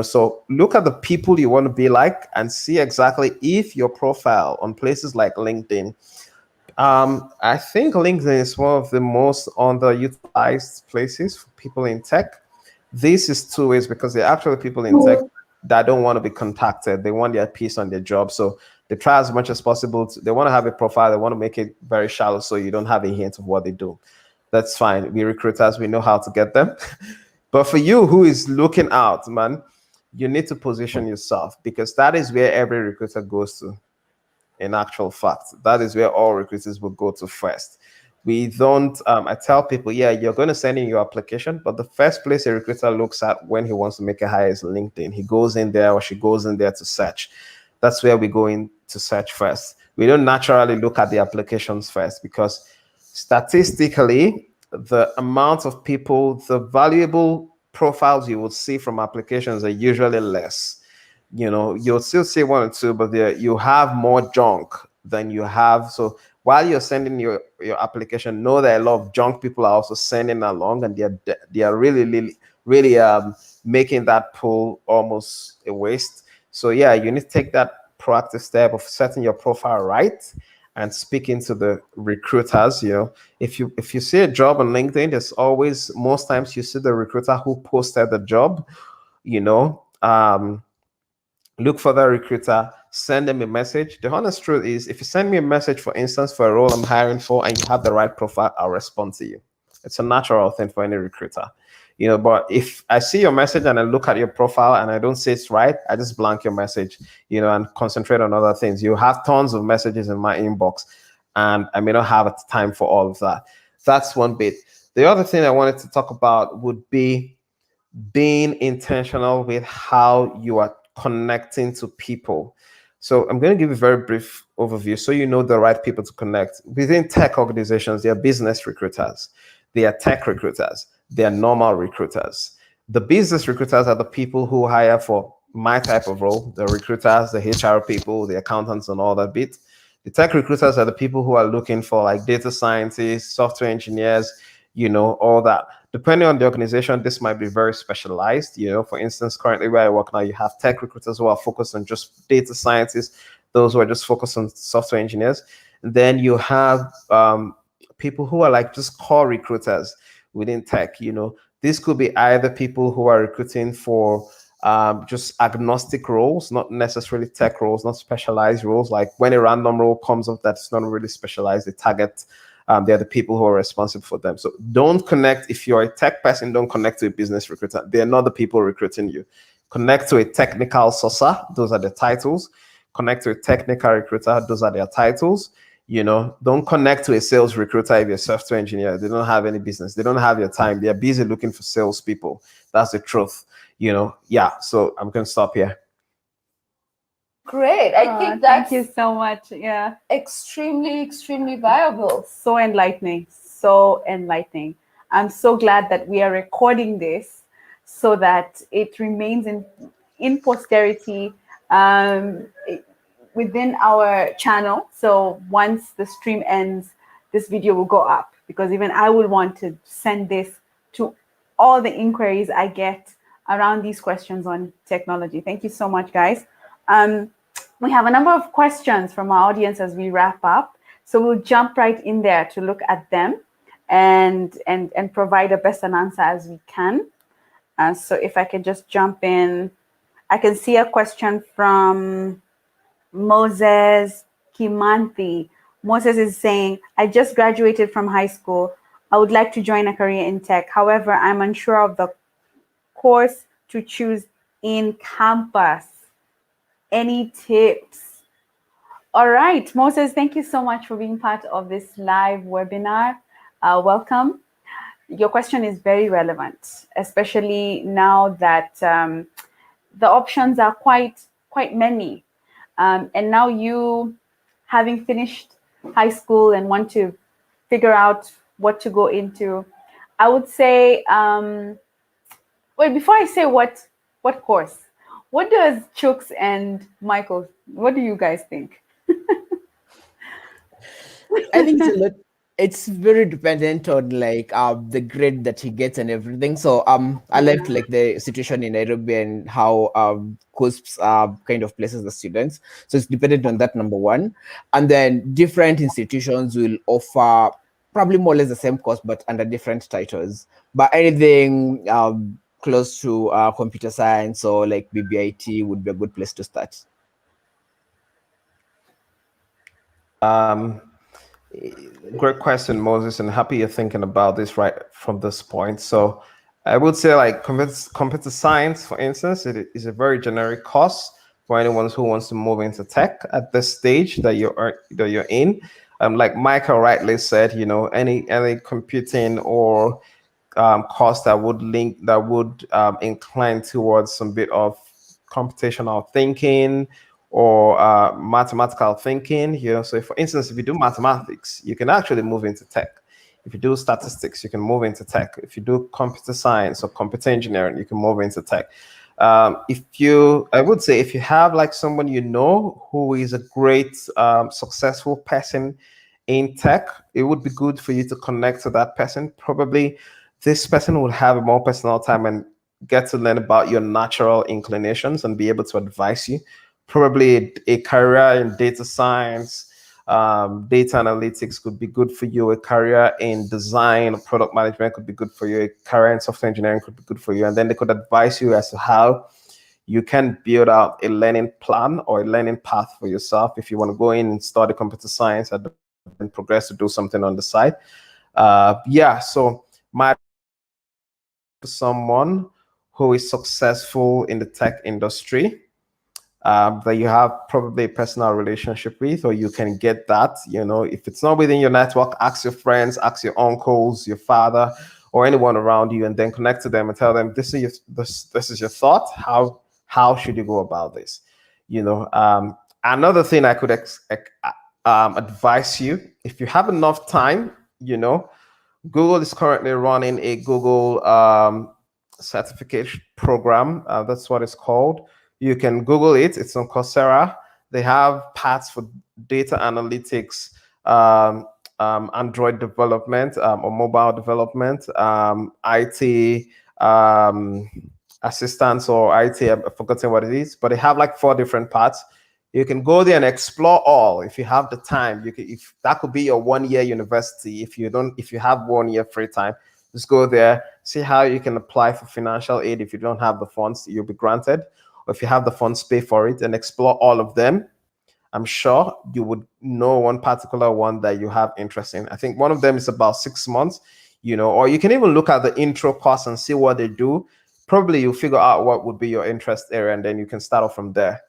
So look at the people you want to be like and see exactly if your profile on places like LinkedIn. I think LinkedIn is one of the most underutilized places for people in tech. This is two ways, because they're actually people in tech that don't want to be contacted. They want their piece on their job. So they try as much as possible. They want to have a profile. They want to make it very shallow so you don't have a hint of what they do. That's fine. We recruiters, we know how to get them. But for you who is looking out, man, you need to position yourself, because that is where every recruiter goes to. In actual fact, that is where all recruiters will go to first. We don't, I tell people, yeah, you're going to send in your application, but the first place a recruiter looks at when he wants to make a hire is LinkedIn. He goes in there, or she goes in there to search. That's where we go in to search first. We don't naturally look at the applications first, because statistically, the amount of people, the valuable profiles you would see from applications are usually less. You'll still see one or two, but you have more junk than you have. So while you're sending your application, know that a lot of junk people are also sending along, and they are really making that pool almost a waste. So yeah, you need to take that proactive step of setting your profile right and speaking to the recruiters. If you see a job on LinkedIn, there's always, most times you see the recruiter who posted the job. Look for that recruiter, send them a message. The honest truth is, if you send me a message, for instance, for a role I'm hiring for, and you have the right profile, I'll respond to you. It's a natural thing for any recruiter. But if I see your message and I look at your profile and I don't say it's right, I just blank your message, and concentrate on other things. You have tons of messages in my inbox, and I may not have time for all of that. That's one bit. The other thing I wanted to talk about would be being intentional with how you are connecting to people. So I'm going to give a very brief overview so you know the right people to connect. Within tech organizations, there are business recruiters, there are tech recruiters, there are normal recruiters. The business recruiters are the people who hire for my type of role, the recruiters, the HR people, the accountants, and all that bit. The tech recruiters are the people who are looking for like data scientists, software engineers, all that. Depending on the organization, this might be very specialized. For instance, currently where I work now, you have tech recruiters who are focused on just data scientists, those who are just focused on software engineers. And then you have people who are like just core recruiters within tech. This could be either people who are recruiting for just agnostic roles, not necessarily tech roles, not specialized roles. Like when a random role comes up that's not really specialized, they target They're the people who are responsible for them. So don't connect. If you're a tech person, don't connect to a business recruiter. They're not the people recruiting you. Connect to a technical sourcer. Those are the titles. Connect to a technical recruiter. Those are their titles. Don't connect to a sales recruiter if you're a software engineer. They don't have any business. They don't have your time. They're busy looking for salespeople. That's the truth. Yeah. So I'm going to stop here. Great. I think that's thank you so much. Yeah. extremely viable. So enlightening. So enlightening. I'm so glad that we are recording this so that it remains in posterity within our channel. So once the stream ends, this video will go up, because even I will want to send this to all the inquiries I get around these questions on technology. Thank you so much, guys. We have a number of questions from our audience as we wrap up. So we'll jump right in there to look at them and provide the best an answer as we can. So if I can just jump in, I can see a question from Moses Kimanthi. Moses is saying, I just graduated from high school. I would like to join a career in tech. However, I'm unsure of the course to choose in campus. Any tips? All right, Moses, thank you so much for being part of this live webinar. Welcome. Your question is very relevant, especially now that the options are quite many. And now you, having finished high school and want to figure out what to go into, I would say, wait, before I say what course, what does Chooks and Michael, what do you guys think? I think it's very dependent on the grade that he gets and everything. So I left the situation in Nairobi and how CUSPs kind of places the students. So it's dependent on that, number one. And then different institutions will offer probably more or less the same course but under different titles. But anything close to computer science or BBIT would be a good place to start. Great question, Moses, and happy you're thinking about this right from this point. So I would say computer science, for instance, it is a very generic course for anyone who wants to move into tech at this stage that you're in. Like Michael rightly said, any computing or course that would incline towards some bit of computational thinking or mathematical thinking. So for instance, if you do mathematics, you can actually move into tech. If you do statistics, you can move into tech. If you do computer science or computer engineering, you can move into tech. I would say if you have someone who is a great successful person in tech, it would be good for you to connect to that person. Probably this person will have more personal time and get to learn about your natural inclinations and be able to advise you. Probably a career in data science, data analytics could be good for you. A career in design or product management could be good for you. A career in software engineering could be good for you. And then they could advise you as to how you can build out a learning plan or a learning path for yourself if you want to go in and study computer science and then progress to do something on the side. So someone who is successful in the tech industry, that you have probably a personal relationship with, or you can get that. If it's not within your network, ask your friends, ask your uncles, your father, or anyone around you, and then connect to them and tell them this is your thought. How should you go about this? Another thing I could advise you, if you have enough time, Google is currently running a Google certification program. That's what it's called. You can Google it. It's on Coursera. They have paths for data analytics, Android development or mobile development, IT assistance or IT. I've forgotten what it is, but they have 4 different paths. You can go there and explore all if you have the time. If that could be your 1-year university. If you have 1 year free time, just go there, see how you can apply for financial aid. If you don't have the funds, you'll be granted. Or if you have the funds, pay for it and explore all of them. I'm sure you would know one particular one that you have interest in. I think one of them is about 6 months, or you can even look at the intro course and see what they do. Probably you'll figure out what would be your interest area, and then you can start off from there.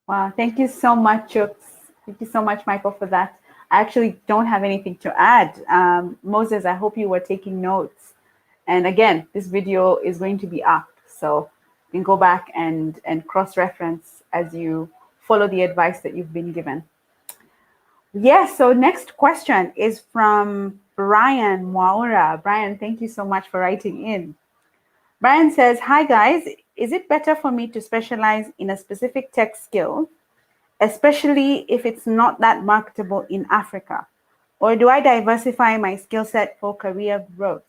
Wow, thank you so much, Chooks. Thank you so much, Michael, for that. I actually don't have anything to add. Moses, I hope you were taking notes. And again, this video is going to be up, so you can go back and cross-reference as you follow the advice that you've been given. Yes, so next question is from Brian Mwaura. Brian, thank you so much for writing in. Brian says, hi guys, is it better for me to specialize in a specific tech skill, especially if it's not that marketable in Africa? Or do I diversify my skill set for career growth?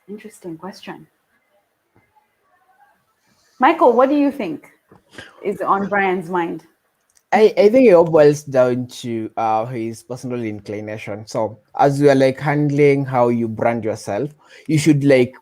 Interesting question. Michael, what do you think is on Brian's mind? I think it all boils down to his personal inclination. So as you are like handling how you brand yourself, you should like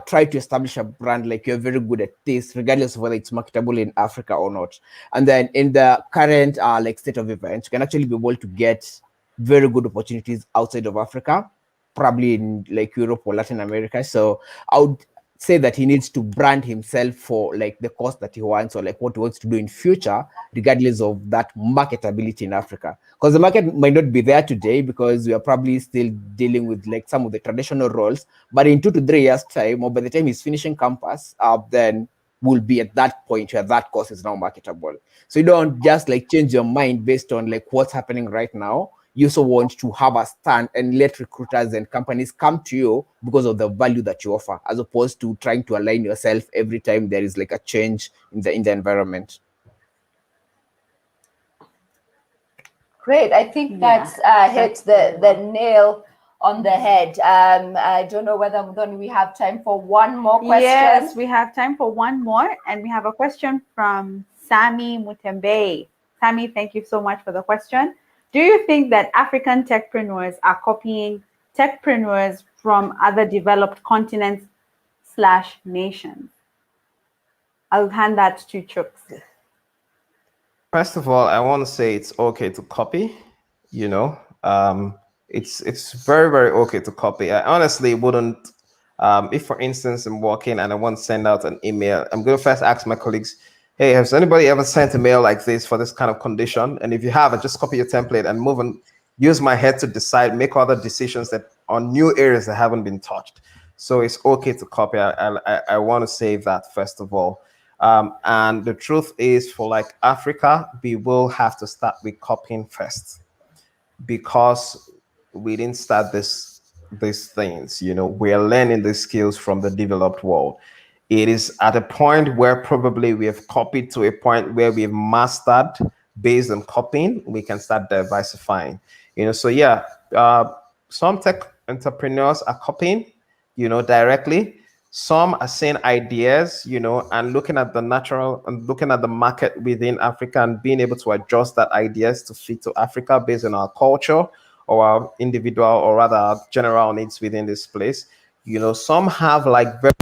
try to establish a brand like you're very good at this, regardless of whether it's marketable in Africa or not. And then in the current like state of events, you can actually be able to get very good opportunities outside of Africa, probably in like Europe or Latin America. So I would say that he needs to brand himself for like the course that he wants or like what he wants to do in future, regardless of that marketability in Africa. Because the market might not be there today because we are probably still dealing with like some of the traditional roles, but in 2 to 3 years time, or by the time he's finishing campus, then we'll be at that point where that course is now marketable. So you don't just like change your mind based on like what's happening right now. You also want to have a stand and let recruiters and companies come to you because of the value that you offer, as opposed to trying to align yourself every time there is like a change in the environment. Great. I think that's hit the nail on the head. I don't know whether we have time for one more question. Yes, we have time for one more, and we have a question from Sami Mutembe. Sami, thank you so much for the question. Do you think that African techpreneurs are copying techpreneurs from other developed continents / nations? I'll hand that to Chooks. First of all, I want to say it's okay to copy. It's very, very okay to copy. I honestly wouldn't. If, for instance, I'm working and I want to send out an email, I'm going to first ask my colleagues, hey, has anybody ever sent a mail like this for this kind of condition? And if you have, I just copy your template and move on. Use my head to decide, make other decisions that on new areas that haven't been touched. So it's okay to copy. I want to say that first of all. And the truth is, for like Africa, we will have to start with copying first, because we didn't start these things. We're learning these skills from the developed world. It is at a point where probably we have copied to a point where we've mastered. Based on copying, we can start diversifying. So yeah, some tech entrepreneurs are copying, directly. Some are seeing ideas, and looking at the natural and looking at the market within Africa and being able to adjust that ideas to fit to Africa based on our culture or our individual or rather our general needs within this place. Some have like very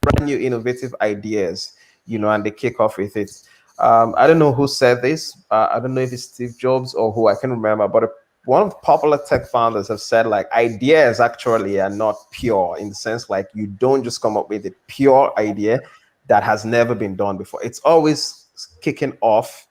brand new innovative ideas, and they kick off with it. I don't know who said this. I don't know if it's Steve Jobs or who, I can remember, but one of the popular tech founders have said like ideas actually are not pure, in the sense like you don't just come up with a pure idea that has never been done before. It's always kicking off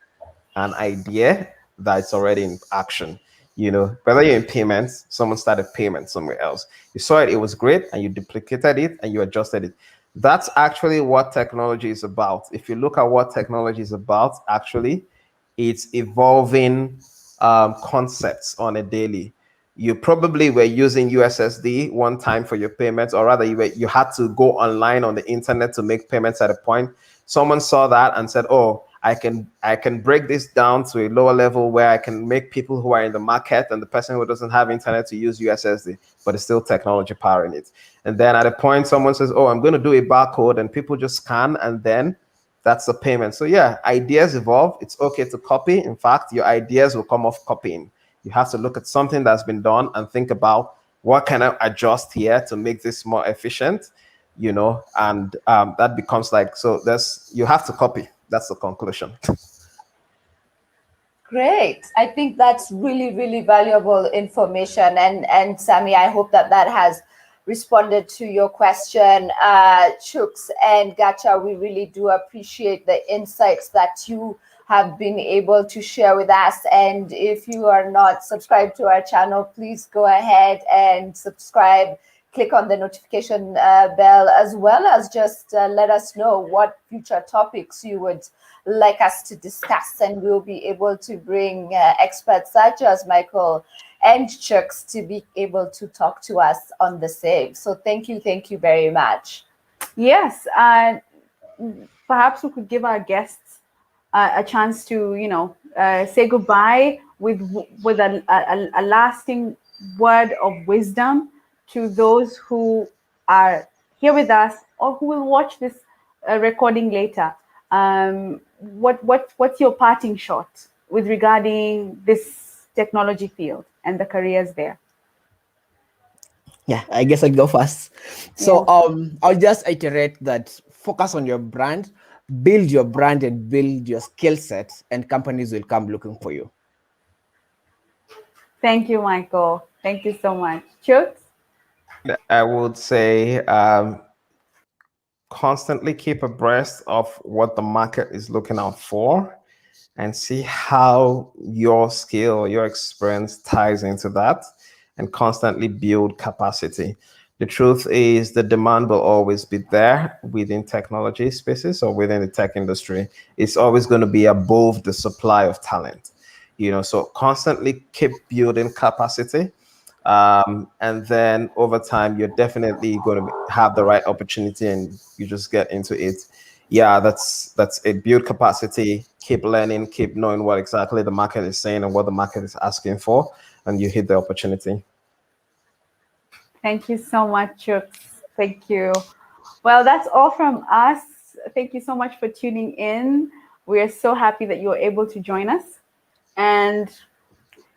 an idea that's already in action. Whether you're in payments, someone started payment somewhere else. You saw it, it was great, and you duplicated it and you adjusted it. That's actually what technology is about. If you look at what technology is about, actually, it's evolving concepts on a daily. You probably were using USSD one time for your payments, or rather you had to go online on the internet to make payments at a point. Someone saw that and said, oh, I can break this down to a lower level where I can make people who are in the market and the person who doesn't have internet to use USSD, but it's still technology powering it. And then at a point, someone says, oh, I'm going to do a barcode, and people just scan, and then that's the payment. So yeah, ideas evolve. It's okay to copy. In fact, your ideas will come off copying. You have to look at something that's been done and think about, what can I adjust here to make this more efficient? and that becomes like, so you have to copy. That's the conclusion. Great. I think that's really, really valuable information. And Sammy, I hope that has responded to your question. Chooks and Gacha, we really do appreciate the insights that you have been able to share with us. And if you are not subscribed to our channel, please go ahead and subscribe. Click on the notification bell, as well as just let us know what future topics you would like us to discuss, and we'll be able to bring experts such as Michael and Chooks to be able to talk to us on the same. So thank you very much. Yes, perhaps we could give our guests a chance to, say goodbye with a lasting word of wisdom to those who are here with us or who will watch this recording later. What's your parting shot with regarding this technology field and the careers there? Yeah, I guess I'll go first. So I'll just iterate that focus on your brand, build your brand and build your skill set, and companies will come looking for you. Thank you, Michael. Thank you so much. Chooks? I would say constantly keep abreast of what the market is looking out for and see how your skill, your experience ties into that, and constantly build capacity. The truth is the demand will always be there within technology spaces or within the tech industry. It's always going to be above the supply of talent, so constantly keep building capacity. And then over time, you're definitely going to have the right opportunity and you just get into it. Yeah, that's it. Build capacity, keep learning, keep knowing what exactly the market is saying and what the market is asking for, and you hit the opportunity. Thank you so much, Chooks. Thank you. Well, that's all from us. Thank you so much for tuning in. We are so happy that you were able to join us. And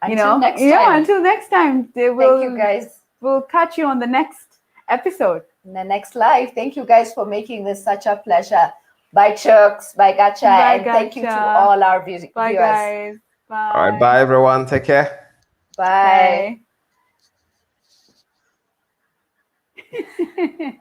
until next time. Until next time. Thank you, guys. We'll catch you on the next episode. In the next live. Thank you guys for making this such a pleasure. Bye, Chooks. Bye, Gacha. Bye, and thank you to all our viewers. Bye, guys. Bye. All right. Bye, everyone. Take care. Bye. Bye.